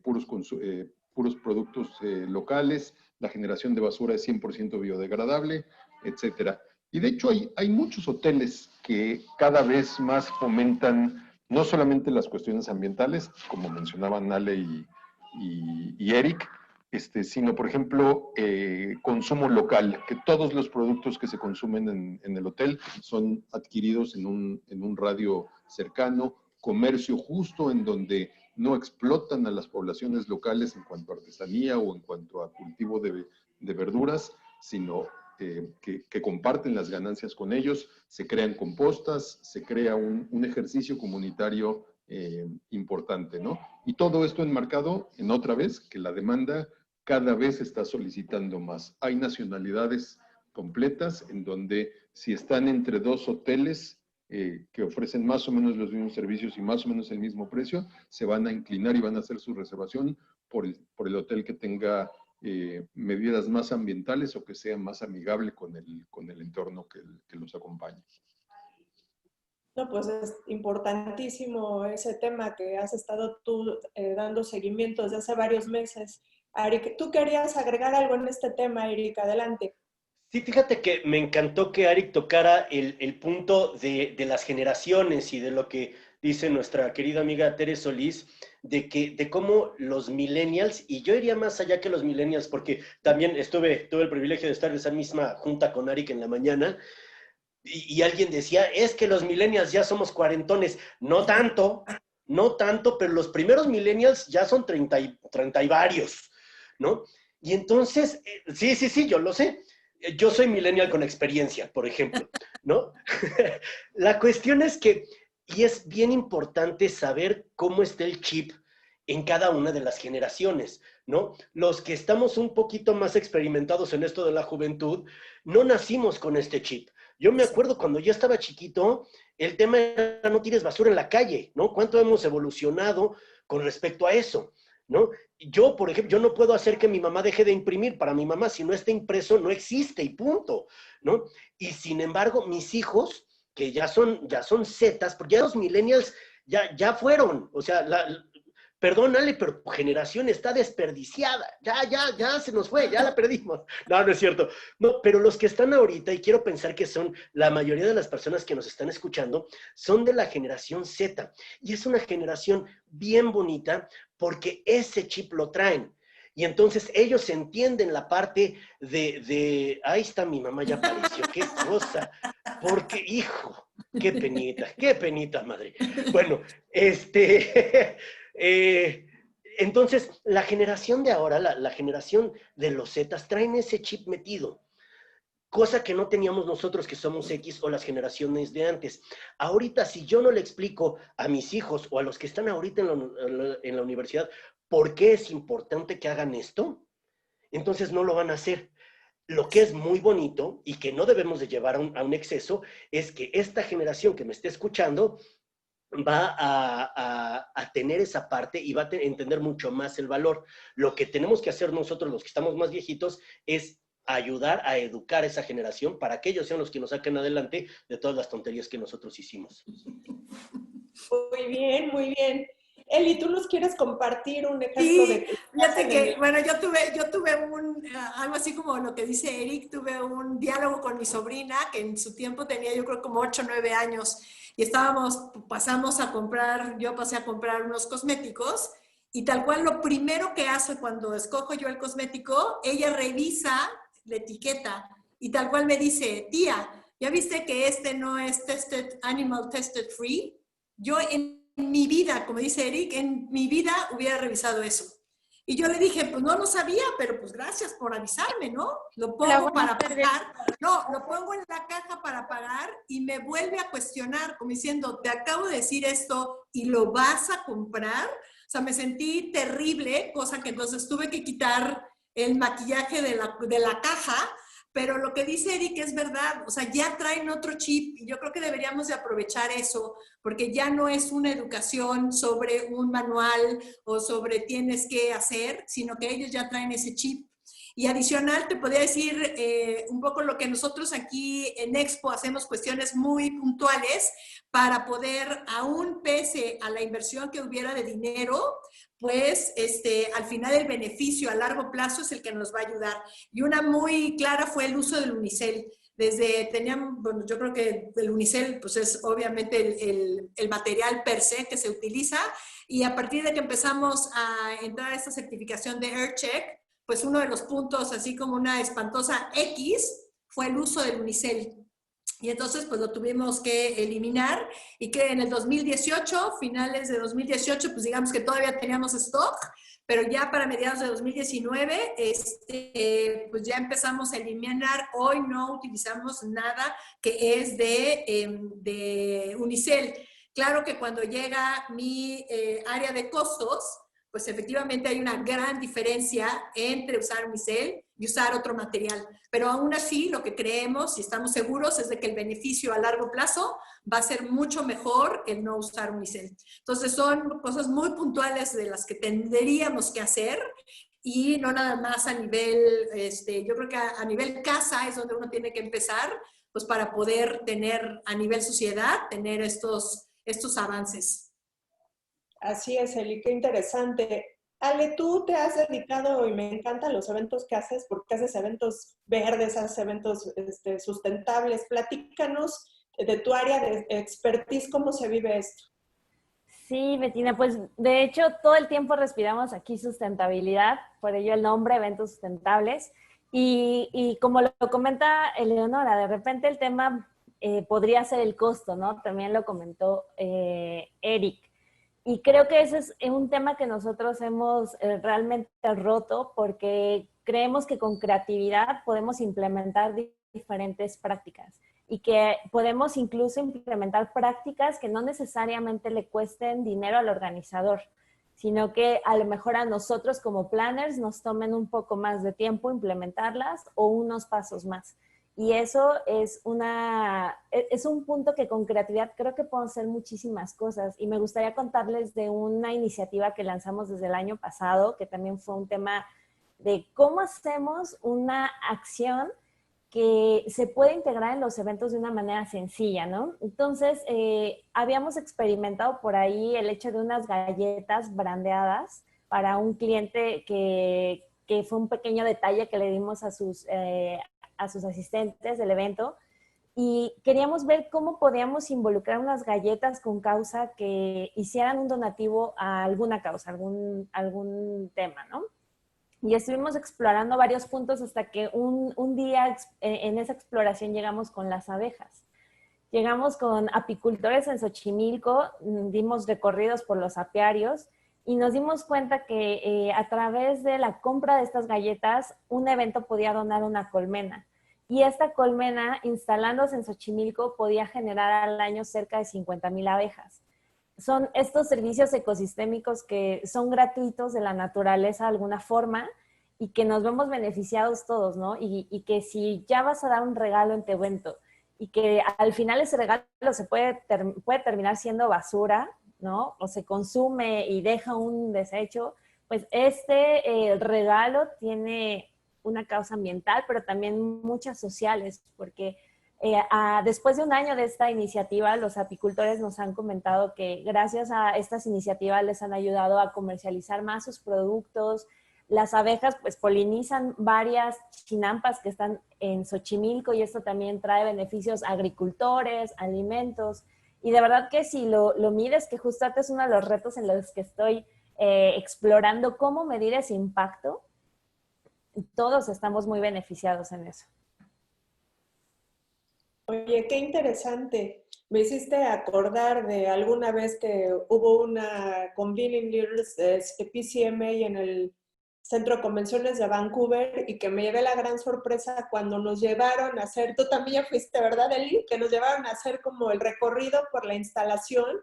puros productos locales. La generación de basura es 100% biodegradable, etcétera. Y de hecho hay muchos hoteles que cada vez más fomentan no solamente las cuestiones ambientales, como mencionaban Ale y Eric, sino, por ejemplo, consumo local, que todos los productos que se consumen en el hotel son adquiridos en un radio cercano, comercio justo en donde no explotan a las poblaciones locales en cuanto a artesanía o en cuanto a cultivo de verduras, sino que comparten las ganancias con ellos, se crean compostas, se crea un ejercicio comunitario importante, ¿no? Y todo esto enmarcado en otra vez que la demanda cada vez está solicitando más. Hay nacionalidades completas en donde si están entre dos hoteles que ofrecen más o menos los mismos servicios y más o menos el mismo precio, se van a inclinar y van a hacer su reservación por el hotel que tenga medidas más ambientales o que sea más amigable con el entorno que los acompaña. No, pues es importantísimo ese tema que has estado tú dando seguimiento desde hace varios meses. Arik, ¿tú querías agregar algo en este tema, Arik? Adelante. Sí, fíjate que me encantó que Arik tocara el punto de las generaciones y de lo que dice nuestra querida amiga Tere Solís, de cómo los millennials, y yo iría más allá que los millennials, porque también tuve el privilegio de estar en esa misma junta con Arik en la mañana, y alguien decía, es que los millennials ya somos cuarentones. No tanto, pero los primeros millennials ya son 30 y varios, ¿no? Y entonces, sí, yo lo sé. Yo soy millennial con experiencia, por ejemplo, ¿no? La cuestión es que, y es bien importante saber cómo está el chip en cada una de las generaciones, ¿no? Los que estamos un poquito más experimentados en esto de la juventud, no nacimos con este chip. Yo me acuerdo cuando yo estaba chiquito, el tema era no tires basura en la calle, ¿no? ¿Cuánto hemos evolucionado con respecto a eso, ¿no? Yo, por ejemplo, yo no puedo hacer que mi mamá deje de imprimir. Para mi mamá, si no está impreso, no existe y punto, ¿no? Y sin embargo, mis hijos, que ya son zetas, porque ya los millennials ya fueron, o sea, perdónale, pero tu generación está desperdiciada. Ya se nos fue, ya la perdimos. No es cierto. No, pero los que están ahorita, y quiero pensar que son la mayoría de las personas que nos están escuchando, son de la generación Z. Y es una generación bien bonita porque ese chip lo traen. Y entonces ellos entienden la parte ahí está mi mamá, ya apareció, qué cosa. Porque, hijo, qué penita, madre. Bueno, entonces, la generación de ahora, la generación de los Zetas, traen ese chip metido, cosa que no teníamos nosotros que somos X o las generaciones de antes. Ahorita, si yo no le explico a mis hijos o a los que están ahorita en la universidad por qué es importante que hagan esto, entonces no lo van a hacer. Lo que es muy bonito y que no debemos de llevar a un exceso es que esta generación que me esté escuchando va a tener esa parte y va a entender mucho más el valor. Lo que tenemos que hacer nosotros, los que estamos más viejitos, es ayudar a educar a esa generación para que ellos sean los que nos saquen adelante de todas las tonterías que nosotros hicimos. Muy bien, muy bien. Eli, ¿tú nos quieres compartir un ejemplo sí, fíjate que, bueno, yo tuve algo así como lo que dice Eric, tuve un diálogo con mi sobrina, que en su tiempo tenía yo creo como 8 o 9 años, y yo pasé a comprar unos cosméticos, y tal cual lo primero que hace cuando escojo yo el cosmético, ella revisa la etiqueta, y tal cual me dice, tía, ¿ya viste que este no es animal tested free? Yo en mi vida, como dice Eric, en mi vida hubiera revisado eso. Y yo le dije, pues no lo sabía, pero pues gracias por avisarme, ¿no? Lo pongo para pagar. No, lo pongo en la caja para pagar y me vuelve a cuestionar, como diciendo, te acabo de decir esto y lo vas a comprar. O sea, me sentí terrible, cosa que entonces tuve que quitar el maquillaje de la caja. Pero lo que dice Eric es verdad, o sea, ya traen otro chip y yo creo que deberíamos de aprovechar eso, porque ya no es una educación sobre un manual o sobre tienes que hacer, sino que ellos ya traen ese chip. Y adicional, te podría decir un poco lo que nosotros aquí en Expo hacemos cuestiones muy puntuales para poder, aún pese a la inversión que hubiera de dinero, pues al final el beneficio a largo plazo es el que nos va a ayudar. Y una muy clara fue el uso del unicel. Bueno, yo creo que el unicel pues es obviamente el material per se que se utiliza, y a partir de que empezamos a entrar a esta certificación de EarthCheck, pues uno de los puntos, así como una espantosa X, fue el uso del unicel. Y entonces pues lo tuvimos que eliminar y que en el 2018, finales de 2018, pues digamos que todavía teníamos stock, pero ya para mediados de 2019, pues ya empezamos a eliminar. Hoy no utilizamos nada que es de unicel. Claro que cuando llega mi área de costos, pues efectivamente hay una gran diferencia entre usar unicel y usar otro material. Pero aún así, lo que creemos y estamos seguros es de que el beneficio a largo plazo va a ser mucho mejor el no usar unicel. Entonces, son cosas muy puntuales de las que tendríamos que hacer y no nada más a nivel, yo creo que a nivel casa es donde uno tiene que empezar, pues para poder tener a nivel sociedad, tener estos avances. Así es, Eli, qué interesante. Ale, tú te has dedicado, y me encantan los eventos que haces, porque haces eventos verdes, haces eventos sustentables. Platícanos de tu área de expertise, ¿cómo se vive esto? Sí, Betina, pues de hecho todo el tiempo respiramos aquí sustentabilidad, por ello el nombre, eventos sustentables. Y como lo comenta Eleonora, de repente el tema podría ser el costo, ¿no? También lo comentó Eric. Y creo que ese es un tema que nosotros hemos realmente roto porque creemos que con creatividad podemos implementar diferentes prácticas y que podemos incluso implementar prácticas que no necesariamente le cuesten dinero al organizador, sino que a lo mejor a nosotros como planners nos tomen un poco más de tiempo implementarlas o unos pasos más. Y eso es un punto que con creatividad creo que podemos hacer muchísimas cosas. Y me gustaría contarles de una iniciativa que lanzamos desde el año pasado, que también fue un tema de cómo hacemos una acción que se puede integrar en los eventos de una manera sencilla, ¿no? Entonces, habíamos experimentado por ahí el hecho de unas galletas brandeadas para un cliente que fue un pequeño detalle que le dimos a sus asistentes del evento, y queríamos ver cómo podíamos involucrar unas galletas con causa que hicieran un donativo a alguna causa, algún tema, ¿no? Y estuvimos explorando varios puntos hasta que un día en esa exploración llegamos con las abejas. Llegamos con apicultores en Xochimilco, dimos recorridos por los apiarios y nos dimos cuenta que a través de la compra de estas galletas, un evento podía donar una colmena. Y esta colmena, instalándose en Xochimilco, podía generar al año cerca de 50,000 abejas. Son estos servicios ecosistémicos que son gratuitos de la naturaleza de alguna forma y que nos vemos beneficiados todos, ¿no? Y que si ya vas a dar un regalo en tu evento y que al final ese regalo se puede terminar siendo basura, ¿no? O se consume y deja un desecho, pues el regalo tiene una causa ambiental, pero también muchas sociales, porque después de un año de esta iniciativa, los apicultores nos han comentado que gracias a estas iniciativas les han ayudado a comercializar más sus productos. Las abejas pues polinizan varias chinampas que están en Xochimilco y esto también trae beneficios a agricultores, alimentos. Y de verdad que si lo mides, que justo este es uno de los retos en los que estoy explorando cómo medir ese impacto, todos estamos muy beneficiados en eso. Oye, qué interesante. Me hiciste acordar de alguna vez que hubo una Convening Leaders PCMA en el Centro de Convenciones de Vancouver y que me llevé la gran sorpresa cuando nos llevaron a hacer, tú también ya fuiste, ¿verdad, Eli? Que nos llevaron a hacer como el recorrido por la instalación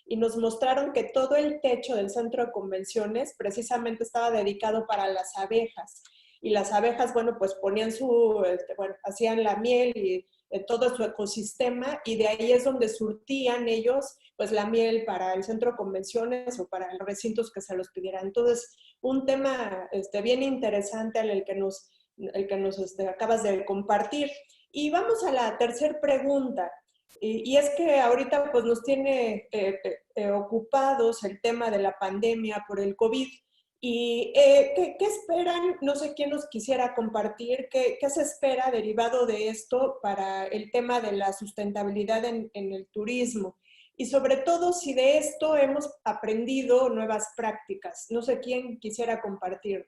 y nos mostraron que todo el techo del Centro de Convenciones precisamente estaba dedicado para las abejas. Y las abejas, bueno, pues ponían hacían la miel y todo su ecosistema y de ahí es donde surtían ellos pues la miel para el centro de convenciones o para los recintos que se los pidieran. Entonces, un tema bien interesante el que nos acabas de compartir. Y vamos a la tercera pregunta. Y es que ahorita pues nos tiene ocupados el tema de la pandemia por el COVID. ¿Y qué esperan? No sé quién nos quisiera compartir. ¿Qué se espera derivado de esto para el tema de la sustentabilidad en el turismo? Y sobre todo, si de esto hemos aprendido nuevas prácticas. No sé quién quisiera compartir.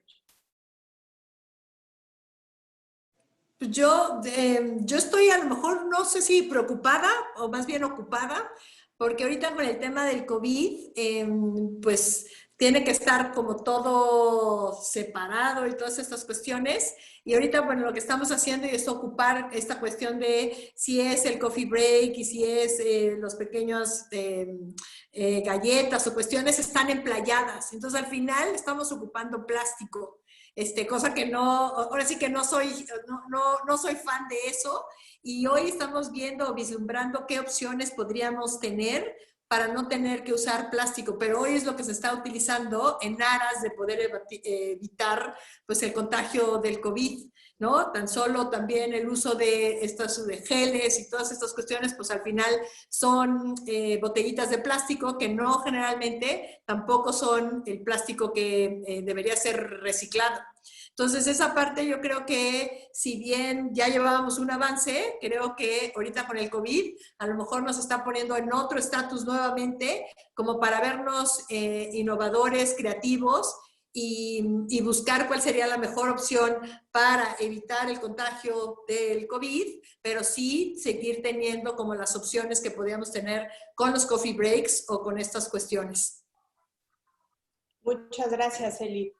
Yo estoy a lo mejor, no sé si preocupada o más bien ocupada, porque ahorita con el tema del COVID, pues tiene que estar como todo separado y todas estas cuestiones. Y ahorita, bueno, lo que estamos haciendo es ocupar esta cuestión de si es el coffee break y si es los pequeños galletas o cuestiones están emplayadas. Entonces, al final estamos ocupando plástico. Cosa que no, ahora sí que no soy fan de eso, y hoy estamos viendo o vislumbrando qué opciones podríamos tener para no tener que usar plástico, pero hoy es lo que se está utilizando en aras de poder evitar pues, el contagio del COVID, ¿no? Tan solo también el uso de estos de geles y todas estas cuestiones, pues al final son botellitas de plástico que no generalmente tampoco son el plástico que debería ser reciclado. Entonces, esa parte yo creo que si bien ya llevábamos un avance, creo que ahorita con el COVID a lo mejor nos está poniendo en otro estatus nuevamente, como para vernos innovadores, creativos y buscar cuál sería la mejor opción para evitar el contagio del COVID, pero sí seguir teniendo como las opciones que podíamos tener con los coffee breaks o con estas cuestiones. Muchas gracias, Eli.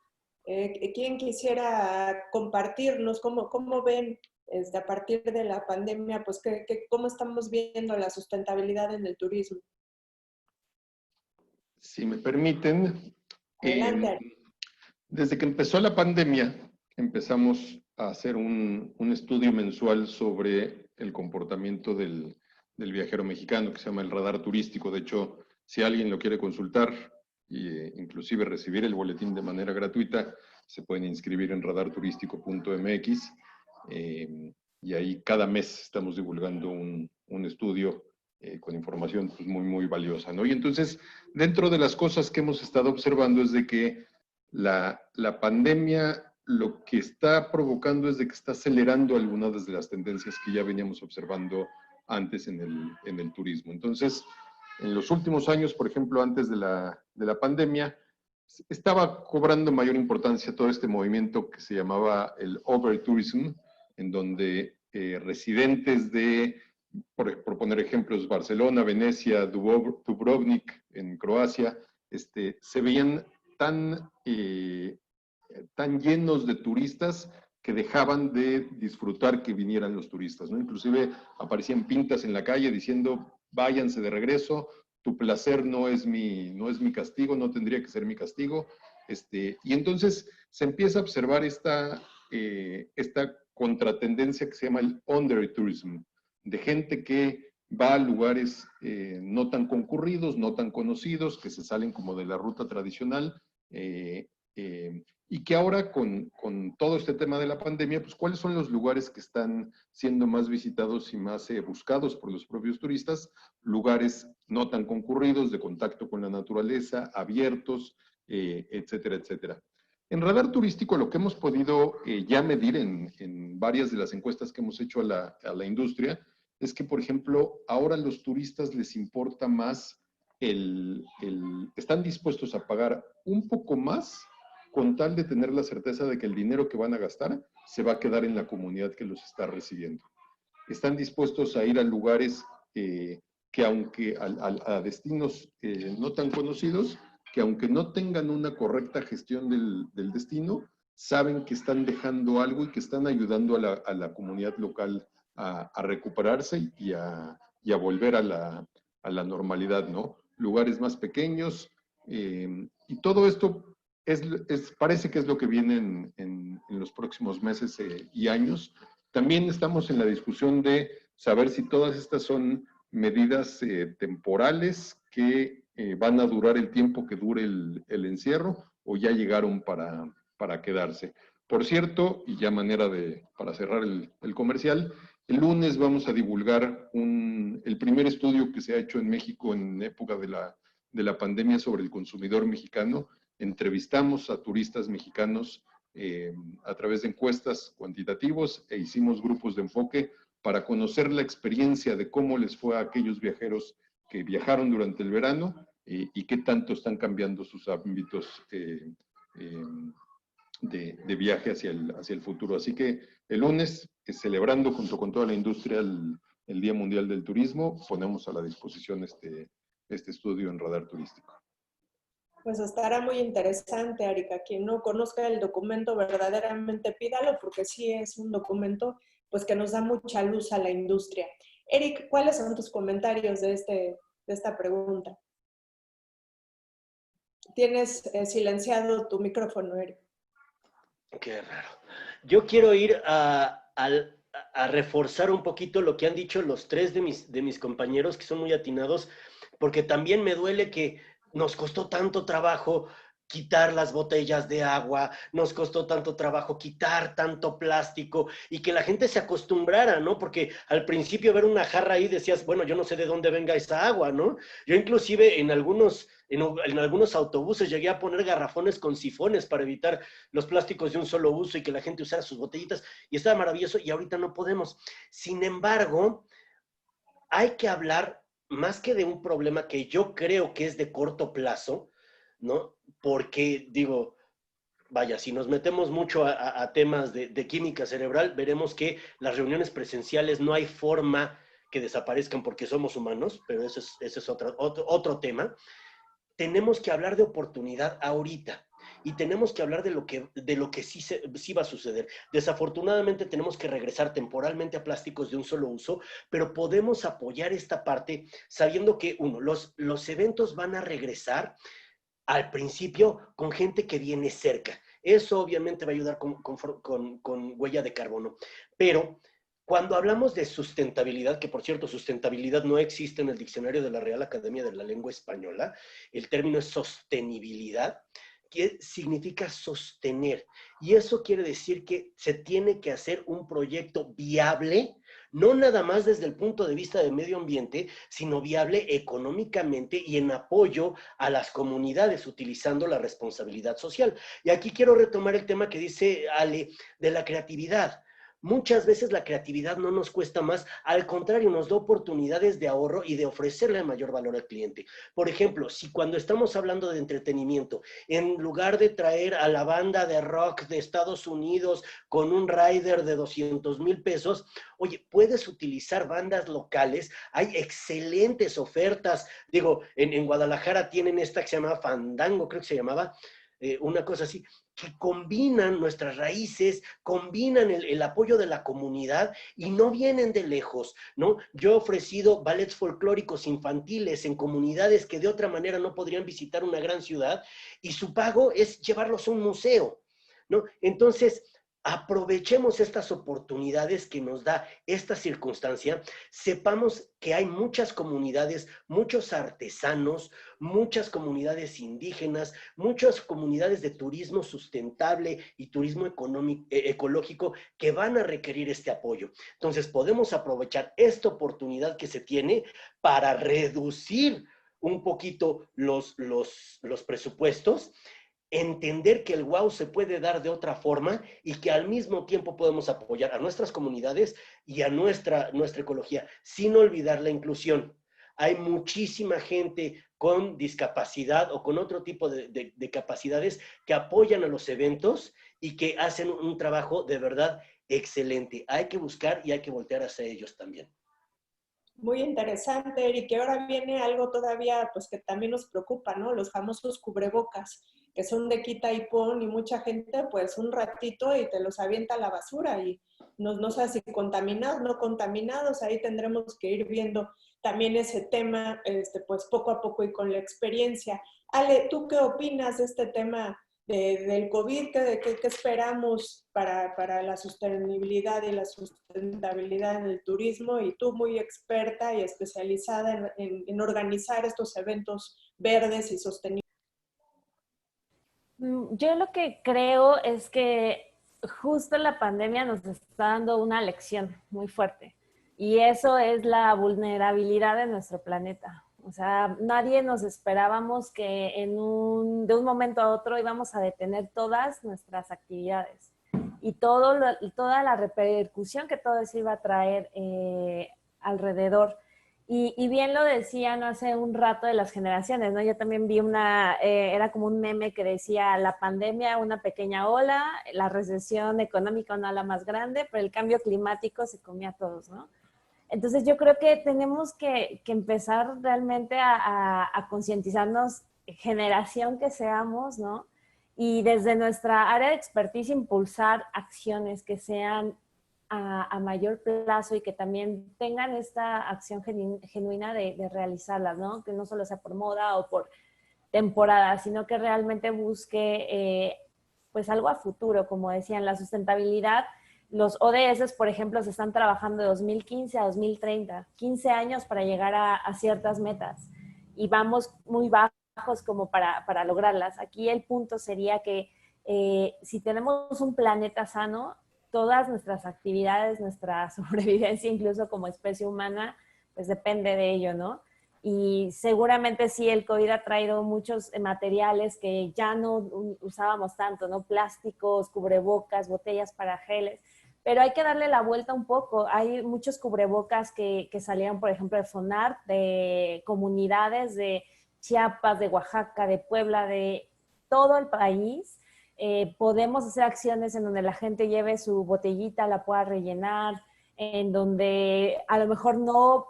¿Quién quisiera compartirnos cómo ven a partir de la pandemia, pues cómo estamos viendo la sustentabilidad en el turismo? Si me permiten, Adelante. desde que empezó la pandemia, empezamos a hacer un estudio mensual sobre el comportamiento del viajero mexicano, que se llama el radar turístico. De hecho, si alguien lo quiere consultar, inclusive recibir el boletín de manera gratuita, se pueden inscribir en radarturístico.mx, y ahí cada mes estamos divulgando un estudio con información pues, muy valiosa, ¿no? Y entonces, dentro de las cosas que hemos estado observando es de que la pandemia lo que está provocando es de que está acelerando algunas de las tendencias que ya veníamos observando antes en el turismo. Entonces, en los últimos años, por ejemplo, antes de la pandemia, estaba cobrando mayor importancia todo este movimiento que se llamaba el overtourism, en donde residentes de, por poner ejemplos, Barcelona, Venecia, Dubrovnik, en Croacia, se veían tan llenos de turistas que dejaban de disfrutar que vinieran los turistas, ¿no? Inclusive aparecían pintas en la calle diciendo, váyanse de regreso, tu placer no es mi castigo, no tendría que ser mi castigo. Y entonces se empieza a observar esta contratendencia que se llama el undertourism, de gente que va a lugares no tan concurridos, no tan conocidos, que se salen como de la ruta tradicional, y que ahora con todo este tema de la pandemia, pues cuáles son los lugares que están siendo más visitados y más buscados por los propios turistas, lugares no tan concurridos, de contacto con la naturaleza, abiertos, etcétera, etcétera. En Radar Turístico lo que hemos podido ya medir en varias de las encuestas que hemos hecho a la industria es que, por ejemplo, ahora a los turistas les importa más están dispuestos a pagar un poco más con tal de tener la certeza de que el dinero que van a gastar se va a quedar en la comunidad que los está recibiendo. Están dispuestos a ir a lugares que aunque a destinos no tan conocidos, que aunque no tengan una correcta gestión del destino, saben que están dejando algo y que están ayudando a la comunidad local a recuperarse y a volver a la normalidad, ¿no? Lugares más pequeños, y todo esto parece que es lo que viene en los próximos meses y años. También estamos en la discusión de saber si todas estas son medidas temporales que van a durar el tiempo que dure el encierro o ya llegaron para quedarse. Por cierto, y ya para cerrar el comercial, el lunes vamos a divulgar el primer estudio que se ha hecho en México en época de la pandemia sobre el consumidor mexicano. Entrevistamos a turistas mexicanos a través de encuestas cuantitativos e hicimos grupos de enfoque para conocer la experiencia de cómo les fue a aquellos viajeros que viajaron durante el verano y qué tanto están cambiando sus ámbitos de viaje hacia el futuro. Así que el lunes, celebrando junto con toda la industria el Día Mundial del Turismo, ponemos a la disposición este estudio en Radar Turístico. Pues estará muy interesante, Arika. Quien no conozca el documento, verdaderamente pídalo, porque sí es un documento pues, que nos da mucha luz a la industria. Eric, ¿cuáles son tus comentarios de esta pregunta? Tienes silenciado tu micrófono, Eric. Qué raro. Yo quiero ir a reforzar un poquito lo que han dicho los tres de mis compañeros, que son muy atinados, porque también me duele que nos costó tanto trabajo quitar las botellas de agua, nos costó tanto trabajo quitar tanto plástico y que la gente se acostumbrara, ¿no? Porque al principio ver una jarra ahí decías, bueno, yo no sé de dónde venga esa agua, ¿no? Yo inclusive en algunos autobuses llegué a poner garrafones con sifones para evitar los plásticos de un solo uso y que la gente usara sus botellitas y estaba maravilloso y ahorita no podemos. Sin embargo, hay que hablar más que de un problema que yo creo que es de corto plazo, ¿no? Porque, digo, vaya, si nos metemos mucho a temas de química cerebral, veremos que las reuniones presenciales no hay forma que desaparezcan porque somos humanos, pero ese es otro tema. Tenemos que hablar de oportunidad ahorita y tenemos que hablar de lo que sí va a suceder. Desafortunadamente tenemos que regresar temporalmente a plásticos de un solo uso, pero podemos apoyar esta parte sabiendo que, uno, los eventos van a regresar al principio con gente que viene cerca. Eso obviamente va a ayudar con huella de carbono. Pero cuando hablamos de sustentabilidad, que por cierto, sustentabilidad no existe en el diccionario de la Real Academia de la Lengua Española, el término es sostenibilidad, que significa sostener. Y eso quiere decir que se tiene que hacer un proyecto viable, no nada más desde el punto de vista del medio ambiente, sino viable económicamente y en apoyo a las comunidades utilizando la responsabilidad social. Y aquí quiero retomar el tema que dice Ale de la creatividad. Muchas veces la creatividad no nos cuesta más, al contrario, nos da oportunidades de ahorro y de ofrecerle mayor valor al cliente. Por ejemplo, si cuando estamos hablando de entretenimiento, en lugar de traer a la banda de rock de Estados Unidos con un rider de 200,000 pesos, oye, puedes utilizar bandas locales, hay excelentes ofertas. Digo, en Guadalajara tienen esta que se llama Fandango, creo que se llamaba, una cosa así, que combinan nuestras raíces, combinan el apoyo de la comunidad y no vienen de lejos, ¿no? Yo he ofrecido ballets folclóricos infantiles en comunidades que de otra manera no podrían visitar una gran ciudad y su pago es llevarlos a un museo, ¿no? Entonces, aprovechemos estas oportunidades que nos da esta circunstancia, sepamos que hay muchas comunidades, muchos artesanos, muchas comunidades indígenas, muchas comunidades de turismo sustentable y turismo ecológico que van a requerir este apoyo. Entonces podemos aprovechar esta oportunidad que se tiene para reducir un poquito los presupuestos, entender que el wow se puede dar de otra forma y que al mismo tiempo podemos apoyar a nuestras comunidades y a nuestra ecología, sin olvidar la inclusión. Hay muchísima gente con discapacidad o con otro tipo de capacidades que apoyan a los eventos y que hacen un trabajo de verdad excelente. Hay que buscar y hay que voltear hacia ellos también. Muy interesante, Eric. Y ahora viene algo todavía pues que también nos preocupa, ¿no? Los famosos cubrebocas, que son de quita y pon, y mucha gente pues un ratito y te los avienta a la basura y no sé si contaminados, no contaminados. Ahí tendremos que ir viendo también ese tema pues poco a poco y con la experiencia. Ale, ¿tú qué opinas de este tema del COVID? ¿Qué esperamos para la sostenibilidad y la sustentabilidad en el turismo? Y tú, muy experta y especializada en organizar estos eventos verdes y sostenibles. Yo lo que creo es que justo la pandemia nos está dando una lección muy fuerte y eso es la vulnerabilidad de nuestro planeta. O sea, nadie nos esperábamos que de un momento a otro íbamos a detener todas nuestras actividades y toda la repercusión que todo eso iba a traer alrededor. Y bien lo decían hace un rato de las generaciones, ¿no? Yo también vi era como un meme que decía la pandemia, una pequeña ola, la recesión económica, una ola más grande, pero el cambio climático se comía a todos, ¿no? Entonces yo creo que tenemos que empezar realmente a concientizarnos, generación que seamos, ¿no? Y desde nuestra área de expertise impulsar acciones que sean a mayor plazo y que también tengan esta acción genuina de realizarlas, ¿no? Que no solo sea por moda o por temporada, sino que realmente busque pues algo a futuro, como decían, la sustentabilidad. Los ODS, por ejemplo, se están trabajando de 2015 a 2030, 15 años para llegar a ciertas metas y vamos muy bajos como para lograrlas. Aquí el punto sería que si tenemos un planeta sano, todas nuestras actividades, nuestra sobrevivencia, incluso como especie humana, pues depende de ello, ¿no? Y seguramente sí, el COVID ha traído muchos materiales que ya no usábamos tanto, ¿no? Plásticos, cubrebocas, botellas para geles, pero hay que darle la vuelta un poco. Hay muchos cubrebocas que salieron, por ejemplo, de FONART, de comunidades de Chiapas, de Oaxaca, de Puebla, de todo el país. Podemos hacer acciones en donde la gente lleve su botellita, la pueda rellenar, en donde a lo mejor no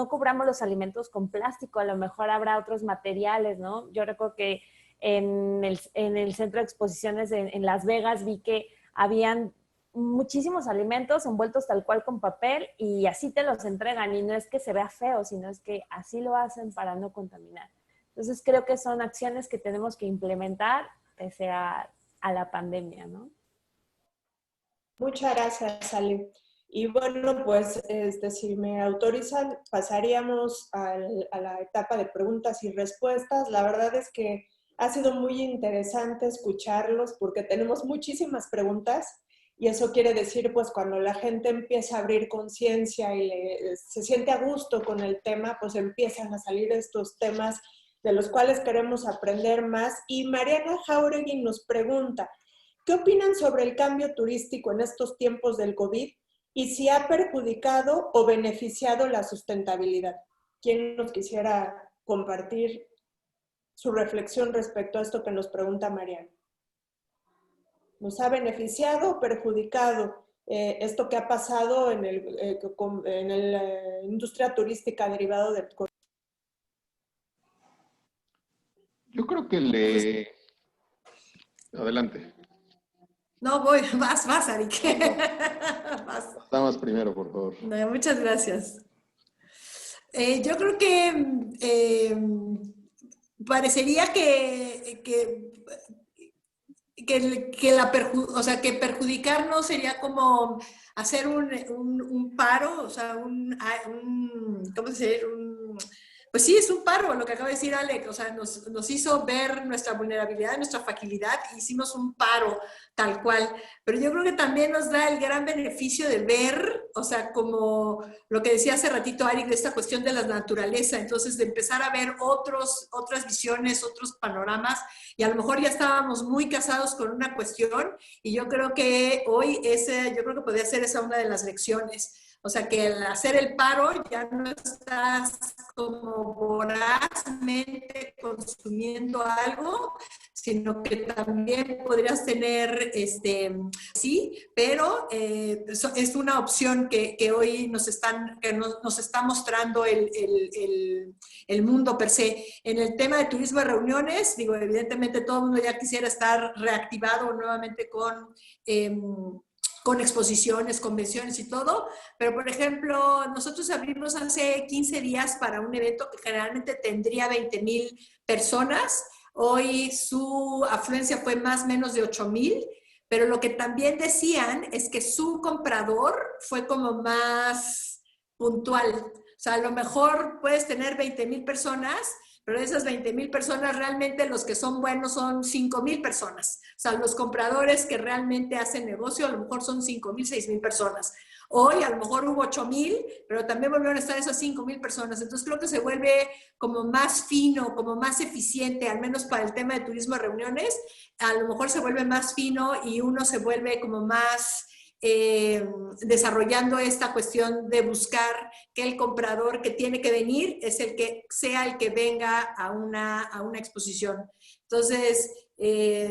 cubramos los alimentos con plástico, a lo mejor habrá otros materiales, ¿no? Yo recuerdo que en el centro de exposiciones en Las Vegas vi que habían muchísimos alimentos envueltos tal cual con papel y así te los entregan y no es que se vea feo, sino es que así lo hacen para no contaminar. Entonces creo que son acciones que tenemos que implementar pese a la pandemia, ¿no? Muchas gracias, Ale. Y bueno, pues si me autorizan, pasaríamos a la etapa de preguntas y respuestas. La verdad es que ha sido muy interesante escucharlos porque tenemos muchísimas preguntas y eso quiere decir, pues cuando la gente empieza a abrir conciencia y se siente a gusto con el tema, pues empiezan a salir estos temas de los cuales queremos aprender más. Y Mariana Jauregui nos pregunta, ¿qué opinan sobre el cambio turístico en estos tiempos del COVID y si ha perjudicado o beneficiado la sustentabilidad? ¿Quién nos quisiera compartir su reflexión respecto a esto que nos pregunta Mariana? ¿Nos ha beneficiado o perjudicado esto que ha pasado en la industria turística derivado del COVID? Yo creo que Adelante. No, vas, Arik. Vas. Damas primero, por favor. No, muchas gracias. Yo creo que parecería que perjudicarnos sería como hacer un paro, o sea, ¿cómo se dice? Pues sí, es un paro, lo que acaba de decir Alec, o sea, nos hizo ver nuestra vulnerabilidad, nuestra fragilidad, hicimos un paro tal cual, pero yo creo que también nos da el gran beneficio de ver, o sea, como lo que decía hace ratito Arik, de esta cuestión de la naturaleza, entonces de empezar a ver otras visiones, otros panoramas, y a lo mejor ya estábamos muy casados con una cuestión, y yo creo que hoy yo creo que podría ser esa una de las lecciones. O sea, que al hacer el paro ya no estás como vorazmente consumiendo algo, sino que también podrías tener, sí, pero es una opción que hoy nos está mostrando el mundo per se. En el tema de turismo de reuniones, digo, evidentemente todo el mundo ya quisiera estar reactivado nuevamente con exposiciones, convenciones y todo, pero por ejemplo, nosotros abrimos hace 15 días para un evento que generalmente tendría 20,000 personas, hoy su afluencia fue más o menos de 8,000, pero lo que también decían es que su comprador fue como más puntual, o sea, a lo mejor puedes tener 20,000 personas, pero de esas 20,000 personas, realmente los que son buenos son 5,000 personas. O sea, los compradores que realmente hacen negocio, a lo mejor son 5,000, 6,000 personas. Hoy a lo mejor hubo 8,000, pero también volvieron a estar esas 5,000 personas. Entonces creo que se vuelve como más fino, como más eficiente, al menos para el tema de turismo de reuniones. A lo mejor se vuelve más fino y uno se vuelve como más desarrollando esta cuestión de buscar que el comprador que tiene que venir es el que sea el que venga a una exposición. Entonces,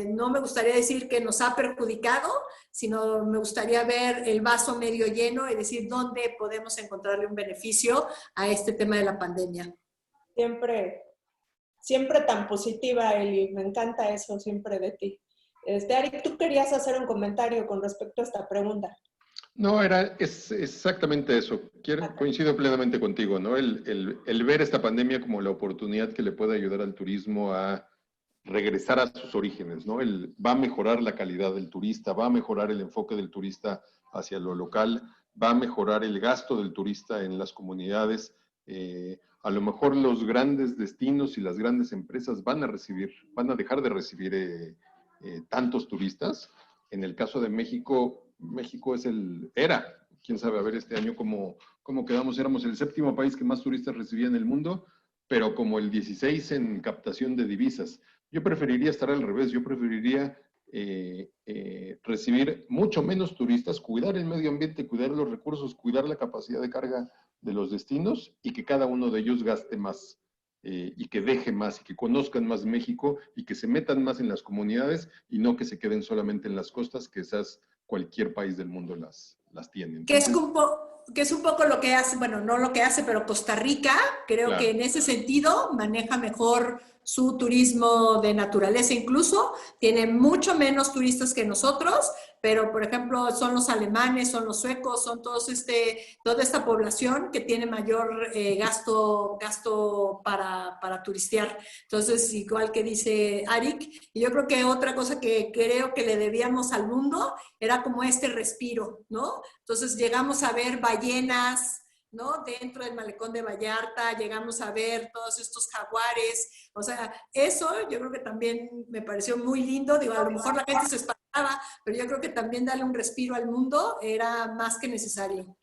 no me gustaría decir que nos ha perjudicado, sino me gustaría ver el vaso medio lleno y decir dónde podemos encontrarle un beneficio a este tema de la pandemia. Siempre tan positiva, Eli. Me encanta eso siempre de ti. Ari, tú querías hacer un comentario con respecto a esta pregunta. No, es exactamente eso. Coincido plenamente contigo, ¿no? El ver esta pandemia como la oportunidad que le puede ayudar al turismo a regresar a sus orígenes, ¿no? Va a mejorar la calidad del turista, va a mejorar el enfoque del turista hacia lo local, va a mejorar el gasto del turista en las comunidades. A lo mejor los grandes destinos y las grandes empresas van a dejar de recibir tantos turistas. En el caso de México, quién sabe, a ver este año cómo quedamos. Éramos el 7º país que más turistas recibía en el mundo, pero como el 16 en captación de divisas. Yo preferiría estar al revés, yo preferiría recibir mucho menos turistas, cuidar el medio ambiente, cuidar los recursos, cuidar la capacidad de carga de los destinos y que cada uno de ellos gaste más y que deje más y que conozcan más México y que se metan más en las comunidades y no que se queden solamente en las costas, que esas cualquier país del mundo las tiene. Entonces, que es un poco lo que hace, bueno, no lo que hace, pero Costa Rica, creo claro, que en ese sentido maneja mejor su turismo de naturaleza incluso, tiene mucho menos turistas que nosotros, pero por ejemplo son los alemanes, son los suecos, son toda esta población que tiene mayor gasto para turistear. Entonces, igual que dice Arik, y yo creo que otra cosa que creo que le debíamos al mundo era como este respiro, ¿no? Entonces llegamos a ver ballenas, ¿no? Dentro del malecón de Vallarta, llegamos a ver todos estos jaguares, o sea, eso yo creo que también me pareció muy lindo, digo, a lo mejor la gente se espantaba, pero yo creo que también darle un respiro al mundo era más que necesario.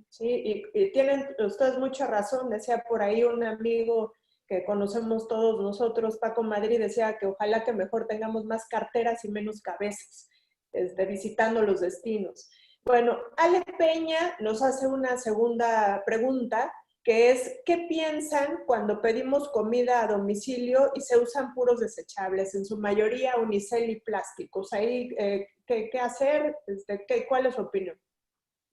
Sí, y tienen ustedes mucha razón, decía por ahí un amigo que conocemos todos nosotros, Paco Madrid, decía que ojalá que mejor tengamos más carteras y menos cabezas, visitando los destinos. Bueno, Ale Peña nos hace una segunda pregunta, que es, ¿qué piensan cuando pedimos comida a domicilio y se usan puros desechables, en su mayoría unicel y plásticos? Ahí, ¿qué hacer? ¿Cuál es su opinión?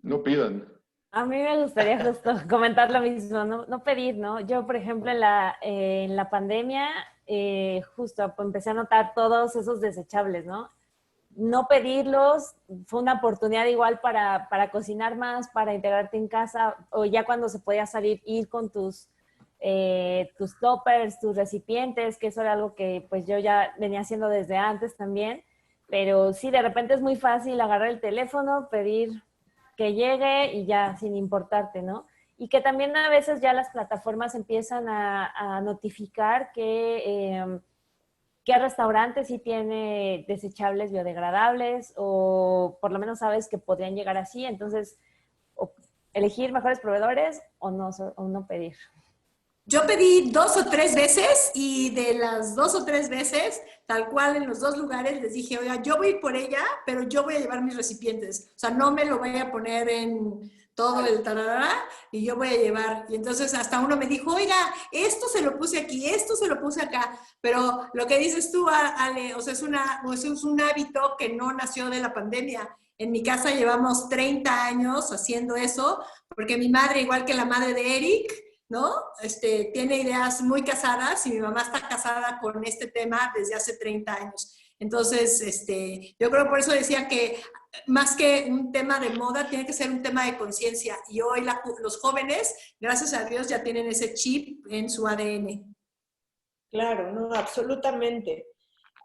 no pidan. A mí me gustaría justo comentar lo mismo, no pedir, ¿no? Yo, por ejemplo, en la pandemia, justo empecé a notar todos esos desechables, ¿no? No pedirlos fue una oportunidad igual para cocinar más, para integrarte en casa, o ya cuando se podía salir, ir con tus toppers, tus recipientes, que eso era algo que pues yo ya venía haciendo desde antes también, pero sí, de repente es muy fácil agarrar el teléfono, pedir que llegue y ya, sin importarte, ¿no? Y que también a veces ya las plataformas empiezan a notificar que qué restaurante sí tiene desechables biodegradables o por lo menos sabes que podrían llegar así, entonces elegir mejores proveedores o no pedir. Yo pedí 2 o 3 veces y de las 2 o 3 veces, tal cual en los 2 lugares les dije, oiga, yo voy a ir por ella, pero yo voy a llevar mis recipientes. O sea, no me lo voy a poner en todo el tarará y yo voy a llevar. Y entonces hasta uno me dijo, oiga, esto se lo puse aquí, esto se lo puse acá. Pero lo que dices tú, Ale, o sea, es un hábito que no nació de la pandemia. En mi casa llevamos 30 años haciendo eso, porque mi madre, igual que la madre de Eric, ¿no? Tiene ideas muy casadas y mi mamá está casada con este tema desde hace 30 años. Entonces, yo creo por eso decía que más que un tema de moda, tiene que ser un tema de conciencia. Y hoy los jóvenes, gracias a Dios, ya tienen ese chip en su ADN. Claro, no, absolutamente.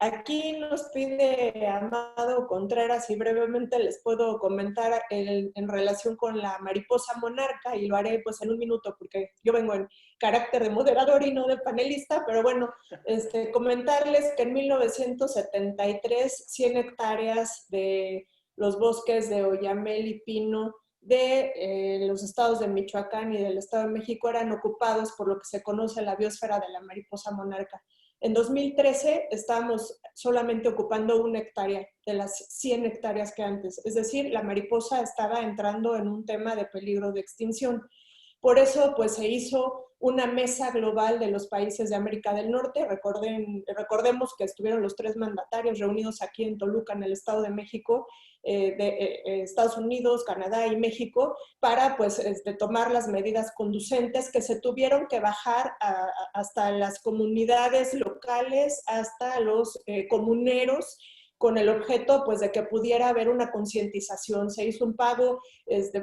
Aquí nos pide Amado Contreras y brevemente les puedo comentar en relación con la mariposa monarca y lo haré pues en un minuto porque yo vengo en carácter de moderador y no de panelista, pero bueno, comentarles que en 1973 100 hectáreas de los bosques de Oyamel y Pino de los estados de Michoacán y del Estado de México eran ocupados por lo que se conoce la biosfera de la mariposa monarca. En 2013 estábamos solamente ocupando 1 hectárea de las 100 hectáreas que antes. Es decir, la mariposa estaba entrando en un tema de peligro de extinción. Por eso, pues, se hizo una mesa global de los países de América del Norte. Recordemos que estuvieron los 3 mandatarios reunidos aquí en Toluca, en el Estado de México, Estados Unidos, Canadá y México, para, pues, tomar las medidas conducentes que se tuvieron que bajar hasta las comunidades locales, hasta los comuneros, con el objeto, pues, de que pudiera haber una concientización. Se hizo un pago,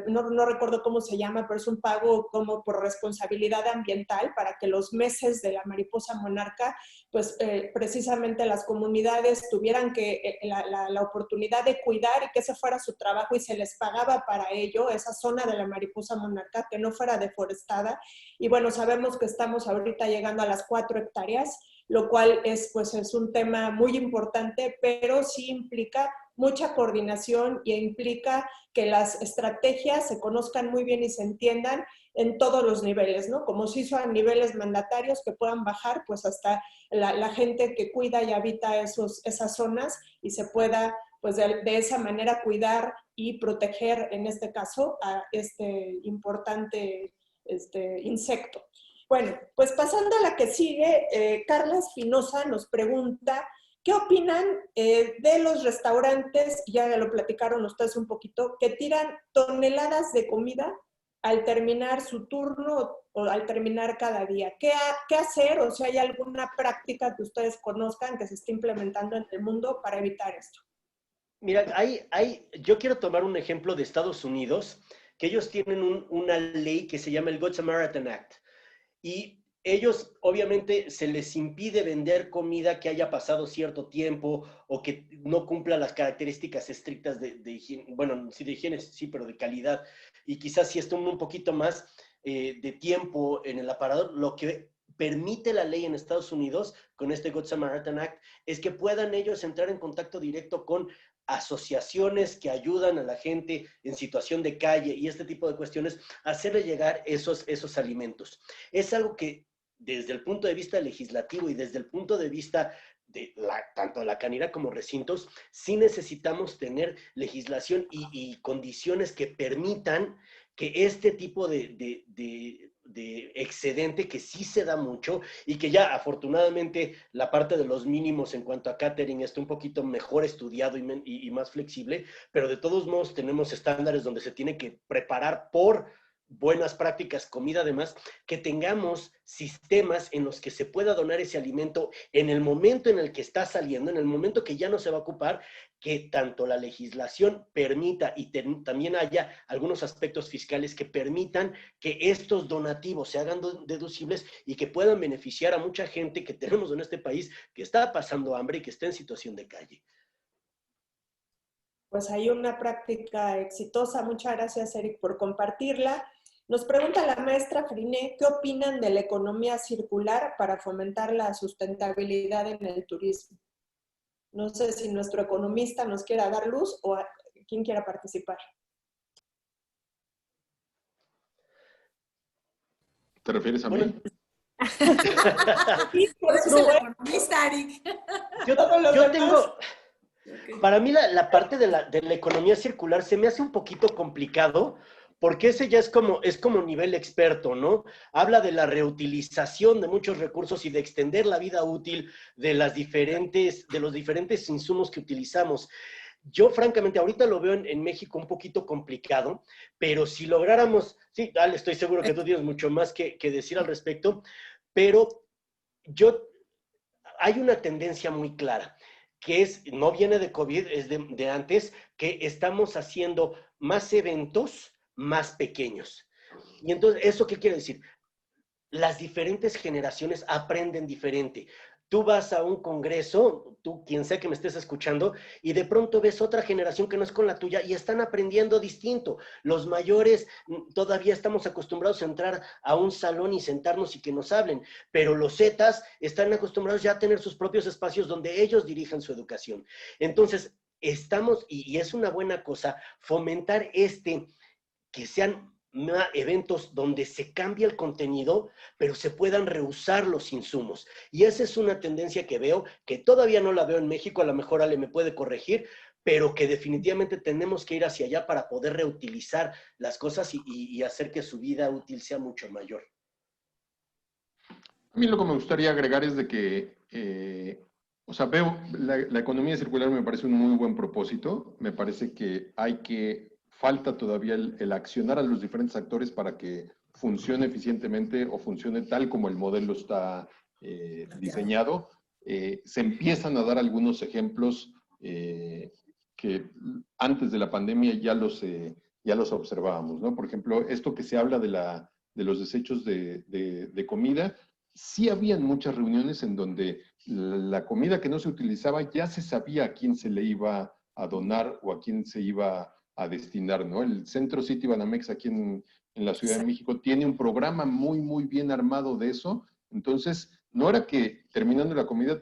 no recuerdo cómo se llama, pero es un pago como por responsabilidad ambiental para que los meses de la mariposa monarca, pues, precisamente las comunidades tuvieran la oportunidad de cuidar y que ese fuera su trabajo y se les pagaba para ello, esa zona de la mariposa monarca, que no fuera deforestada. Y bueno, sabemos que estamos ahorita llegando a las 4 hectáreas, lo cual pues, es un tema muy importante, pero sí implica mucha coordinación y implica que las estrategias se conozcan muy bien y se entiendan en todos los niveles, ¿no? Como se hizo a niveles mandatarios, que puedan bajar pues hasta la gente que cuida y habita esas zonas y se pueda pues de esa manera cuidar y proteger, en este caso, a este importante insecto. Bueno, pues pasando a la que sigue, Carla Espinosa nos pregunta, ¿qué opinan de los restaurantes, ya lo platicaron ustedes un poquito, que tiran toneladas de comida al terminar su turno o al terminar cada día? ¿Qué hacer? O sea, ¿hay alguna práctica que ustedes conozcan que se esté implementando en el mundo para evitar esto? Mira, yo quiero tomar un ejemplo de Estados Unidos, que ellos tienen una ley que se llama el Good Samaritan Act. Y ellos, obviamente, se les impide vender comida que haya pasado cierto tiempo o que no cumpla las características estrictas de higiene. Bueno, sí de higiene, sí, pero de calidad. Y quizás si esté un poquito más de tiempo en el aparador, lo que permite la ley en Estados Unidos con este Good Samaritan Act es que puedan ellos entrar en contacto directo con asociaciones que ayudan a la gente en situación de calle y este tipo de cuestiones, hacerle llegar esos alimentos. Es algo que desde el punto de vista legislativo y desde el punto de vista de tanto la Canira como recintos, sí necesitamos tener legislación y condiciones que permitan que este tipo de excedente, que sí se da mucho y que ya afortunadamente la parte de los mínimos en cuanto a catering está un poquito mejor estudiado y más flexible, pero de todos modos tenemos estándares donde se tiene que preparar por buenas prácticas, comida además, que tengamos sistemas en los que se pueda donar ese alimento en el momento en el que está saliendo, en el momento que ya no se va a ocupar, que tanto la legislación permita y también haya algunos aspectos fiscales que permitan que estos donativos se hagan deducibles y que puedan beneficiar a mucha gente que tenemos en este país que está pasando hambre y que está en situación de calle. Pues hay una práctica exitosa. Muchas gracias, Eric, por compartirla. Nos pregunta la maestra Friné, ¿qué opinan de la economía circular para fomentar la sustentabilidad en el turismo? No sé si nuestro economista nos quiera dar luz o quien quiera participar. ¿Te refieres a mí? Sí, por eso es el economista, Eric. Yo tengo... Para mí la parte de la economía circular se me hace un poquito complicado, porque ese ya es como nivel experto, ¿no? Habla de la reutilización de muchos recursos y de extender la vida útil de los diferentes insumos que utilizamos. Yo, francamente, ahorita lo veo en México un poquito complicado, pero si lográramos, sí, Ale, estoy seguro que tú tienes mucho más que decir al respecto, pero hay una tendencia muy clara, que no viene de COVID, es de antes, que estamos haciendo más eventos más pequeños. Y entonces, ¿eso qué quiere decir? Las diferentes generaciones aprenden diferente. Tú vas a un congreso, tú, quien sea que me estés escuchando, y de pronto ves otra generación que no es con la tuya y están aprendiendo distinto. Los mayores todavía estamos acostumbrados a entrar a un salón y sentarnos y que nos hablen, pero los zetas están acostumbrados ya a tener sus propios espacios donde ellos dirijan su educación. Entonces, y es una buena cosa, fomentar que sean eventos donde se cambia el contenido, pero se puedan reusar los insumos. Y esa es una tendencia que veo, que todavía no la veo en México, a lo mejor Ale me puede corregir, pero que definitivamente tenemos que ir hacia allá para poder reutilizar las cosas y hacer que su vida útil sea mucho mayor. A mí lo que me gustaría agregar es de que, o sea, veo la economía circular me parece un muy buen propósito. Me parece que falta todavía el accionar a los diferentes actores para que funcione eficientemente o funcione tal como el modelo está diseñado. Se empiezan a dar algunos ejemplos que antes de la pandemia ya los observábamos, ¿no? Por ejemplo, esto que se habla de los desechos de comida. Sí habían muchas reuniones en donde la comida que no se utilizaba ya se sabía a quién se le iba a donar o a quién se iba a destinar, ¿no? El Centro City Banamex aquí en la Ciudad de México tiene un programa muy, muy bien armado de eso. Entonces, no era que terminando la comida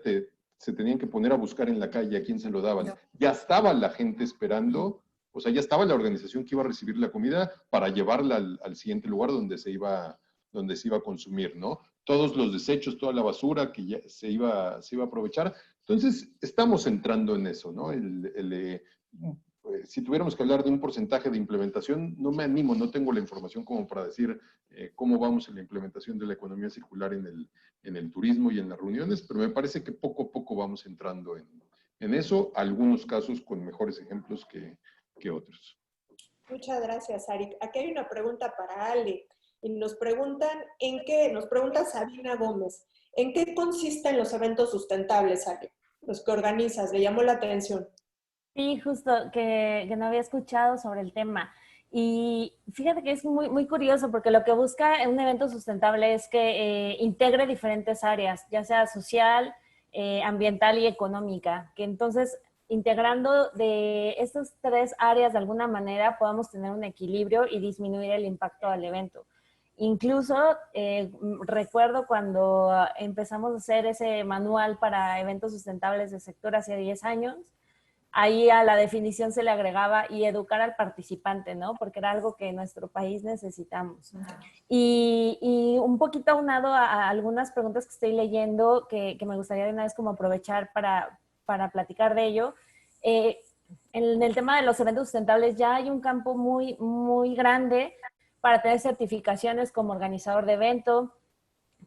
se tenían que poner a buscar en la calle a quién se lo daban. No. Ya estaba la gente esperando, o sea, ya estaba la organización que iba a recibir la comida para llevarla al siguiente lugar donde se iba a consumir, ¿no? Todos los desechos, toda la basura que ya se iba a aprovechar. Entonces, estamos entrando en eso, ¿no? Si tuviéramos que hablar de un porcentaje de implementación, no me animo, no tengo la información como para decir cómo vamos en la implementación de la economía circular en el turismo y en las reuniones, pero me parece que poco a poco vamos entrando en eso, algunos casos con mejores ejemplos que otros. Muchas gracias, Arik. Aquí hay una pregunta para Ale. Y nos pregunta Sabina Gómez, ¿en qué consisten los eventos sustentables, Ale? Los que organizas, le llamó la atención. Sí, justo, que no había escuchado sobre el tema. Y fíjate que es muy, muy curioso porque lo que busca un evento sustentable es que integre diferentes áreas, ya sea social, ambiental y económica, que entonces integrando de estas tres áreas de alguna manera podamos tener un equilibrio y disminuir el impacto del evento. Incluso recuerdo cuando empezamos a hacer ese manual para eventos sustentables del sector hace 10 años, ahí a la definición se le agregaba y educar al participante, ¿no? Porque era algo que en nuestro país necesitamos. Y un poquito aunado a algunas preguntas que estoy leyendo que me gustaría de una vez como aprovechar para platicar de ello. En el tema de los eventos sustentables ya hay un campo muy, muy grande para tener certificaciones como organizador de evento,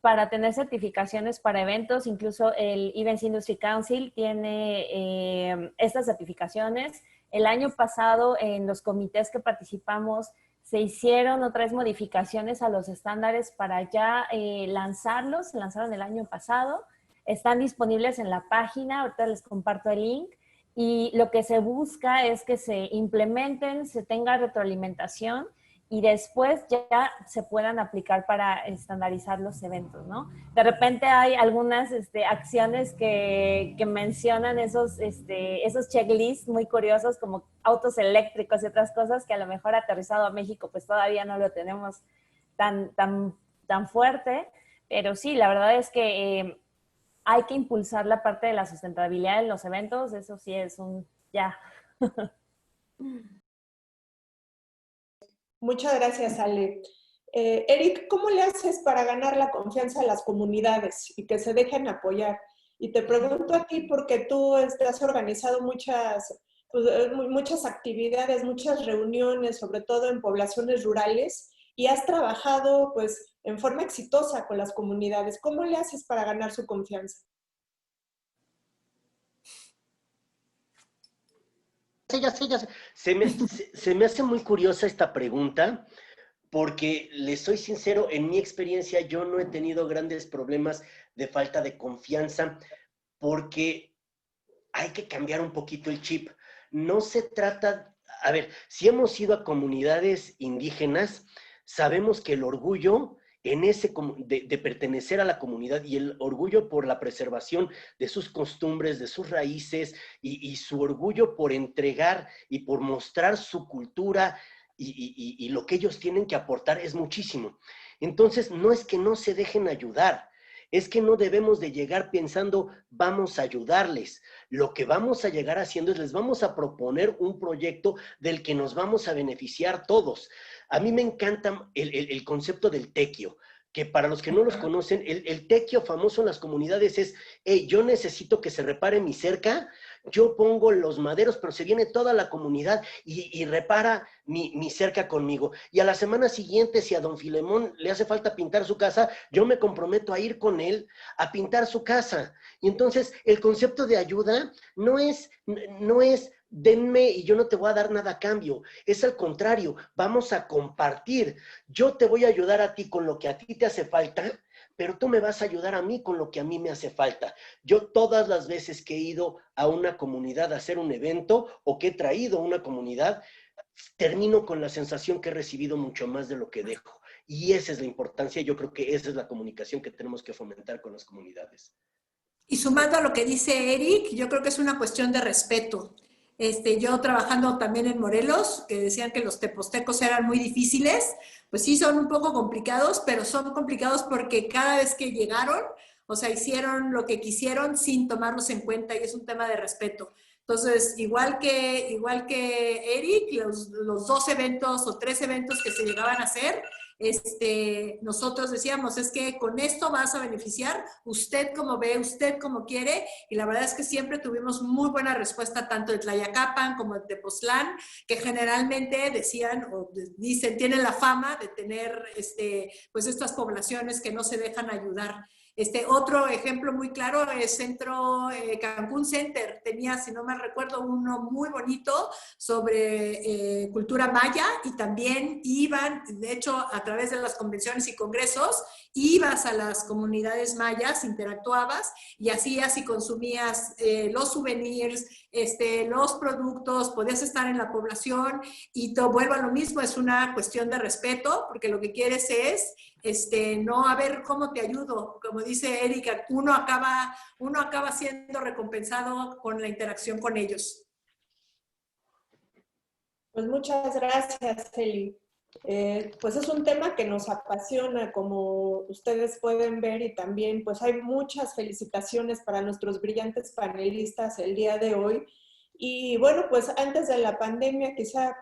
para tener certificaciones para eventos, incluso el Events Industry Council tiene estas certificaciones. El año pasado en los comités que participamos se hicieron otras modificaciones a los estándares para ya lanzarlos, se lanzaron el año pasado, están disponibles en la página, ahorita les comparto el link, y lo que se busca es que se implementen, se tenga retroalimentación, y después ya se puedan aplicar para estandarizar los eventos, ¿no? De repente hay algunas acciones que mencionan esos checklists muy curiosos como autos eléctricos y otras cosas que a lo mejor aterrizado a México pues todavía no lo tenemos tan fuerte, pero sí, la verdad es que hay que impulsar la parte de la sustentabilidad en los eventos, eso sí es un ya. Muchas gracias, Ale. Eric, ¿cómo le haces para ganar la confianza de las comunidades y que se dejen apoyar? Y te pregunto a ti porque tú has organizado muchas actividades, muchas reuniones, sobre todo en poblaciones rurales, y has trabajado pues en forma exitosa con las comunidades. ¿Cómo le haces para ganar su confianza? Ya sé. Se me hace muy curiosa esta pregunta porque, les soy sincero, en mi experiencia yo no he tenido grandes problemas de falta de confianza porque hay que cambiar un poquito el chip. No se trata, a ver, si hemos ido a comunidades indígenas, sabemos que el orgullo de pertenecer a la comunidad y el orgullo por la preservación de sus costumbres, de sus raíces y su orgullo por entregar y por mostrar su cultura y lo que ellos tienen que aportar es muchísimo. Entonces, no es que no se dejen ayudar, es que no debemos de llegar pensando, vamos a ayudarles. Lo que vamos a llegar haciendo es, les vamos a proponer un proyecto del que nos vamos a beneficiar todos. A mí me encanta el concepto del tequio, que para los que no los conocen, el tequio famoso en las comunidades es, hey, yo necesito que se repare mi cerca, yo pongo los maderos, pero se viene toda la comunidad y repara mi cerca conmigo. Y a la semana siguiente, si a don Filemón le hace falta pintar su casa, yo me comprometo a ir con él a pintar su casa. Y entonces el concepto de ayuda no es denme y yo no te voy a dar nada a cambio. Es al contrario, vamos a compartir. Yo te voy a ayudar a ti con lo que a ti te hace falta, pero tú me vas a ayudar a mí con lo que a mí me hace falta. Yo todas las veces que he ido a una comunidad a hacer un evento o que he traído a una comunidad, termino con la sensación que he recibido mucho más de lo que dejo. Y esa es la importancia, yo creo que esa es la comunicación que tenemos que fomentar con las comunidades. Y sumando a lo que dice Eric, yo creo que es una cuestión de respeto. Yo trabajando también en Morelos, que decían que los tepostecos eran muy difíciles, pues sí son un poco complicados, pero son complicados porque cada vez que llegaron, o sea, hicieron lo que quisieron sin tomarlos en cuenta y es un tema de respeto. Entonces, igual que Eric, los 2 eventos o 3 eventos que se llegaban a hacer, nosotros decíamos, es que con esto vas a beneficiar, usted como ve, usted como quiere, y la verdad es que siempre tuvimos muy buena respuesta tanto de Tlayacapan como de Tepoztlán, que generalmente decían o dicen, tienen la fama de tener pues estas poblaciones que no se dejan ayudar. Otro ejemplo muy claro es Cancún Center, tenía, si no mal recuerdo, uno muy bonito sobre cultura maya y también iban, de hecho, a través de las convenciones y congresos, ibas a las comunidades mayas, interactuabas y así consumías los souvenirs, los productos, podías estar en la población y vuelvo a lo mismo, es una cuestión de respeto, porque lo que quieres es no a ver cómo te ayudo, como dice Erika, uno acaba siendo recompensado con la interacción con ellos. Pues muchas gracias, Eli. Pues es un tema que nos apasiona, como ustedes pueden ver, y también pues hay muchas felicitaciones para nuestros brillantes panelistas el día de hoy. Y bueno, pues antes de la pandemia quizá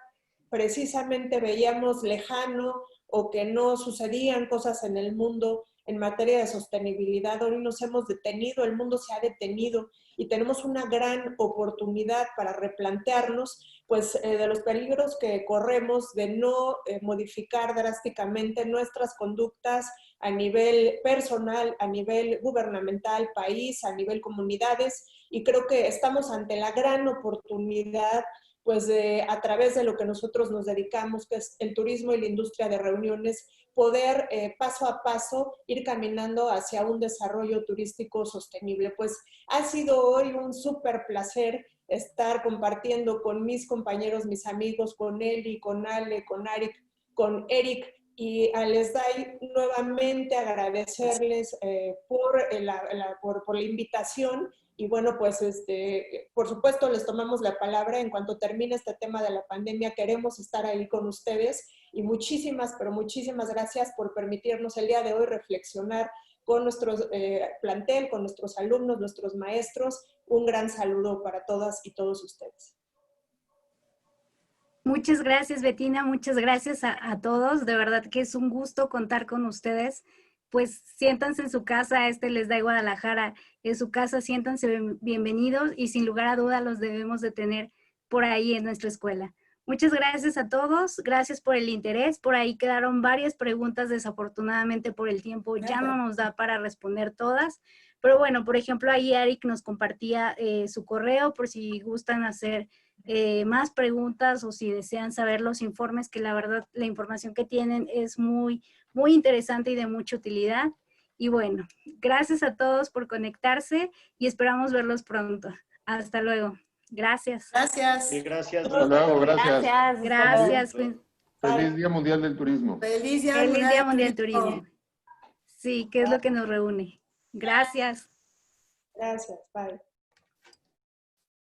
precisamente veíamos lejano o que no sucedían cosas en el mundo en materia de sostenibilidad. Hoy nos hemos detenido, el mundo se ha detenido y tenemos una gran oportunidad para replantearnos pues, de los peligros que corremos de no modificar drásticamente nuestras conductas a nivel personal, a nivel gubernamental, país, a nivel comunidades, y creo que estamos ante la gran oportunidad pues a través de lo que nosotros nos dedicamos, que es el turismo y la industria de reuniones, poder paso a paso ir caminando hacia un desarrollo turístico sostenible. Pues ha sido hoy un súper placer estar compartiendo con mis compañeros, mis amigos, con Eli, con Ale, con Arik, con Eric, y les doy nuevamente agradecerles por la invitación. Y bueno, pues por supuesto les tomamos la palabra. En cuanto termine este tema de la pandemia, queremos estar ahí con ustedes. Y muchísimas, pero muchísimas gracias por permitirnos el día de hoy reflexionar con nuestro plantel, con nuestros alumnos, nuestros maestros. Un gran saludo para todas y todos ustedes. Muchas gracias, Bettina. Muchas gracias a todos. De verdad que es un gusto contar con ustedes. Pues siéntanse en su casa, Les da Guadalajara, en su casa, siéntanse bienvenidos y sin lugar a duda los debemos de tener por ahí en nuestra escuela. Muchas gracias a todos, gracias por el interés. Por ahí quedaron varias preguntas, desafortunadamente por el tiempo ya no nos da para responder todas. Pero bueno, por ejemplo, ahí Eric nos compartía su correo por si gustan hacer más preguntas o si desean saber los informes, que la verdad la información que tienen es muy interesante y de mucha utilidad. Y bueno, gracias a todos por conectarse y esperamos verlos pronto. Hasta luego. Gracias. Gracias. Sí, gracias. Hasta luego, gracias. Gracias. Feliz Día Mundial del Turismo. Feliz Día Mundial del Turismo. Sí, que es lo que nos reúne. Gracias. Gracias. Bye.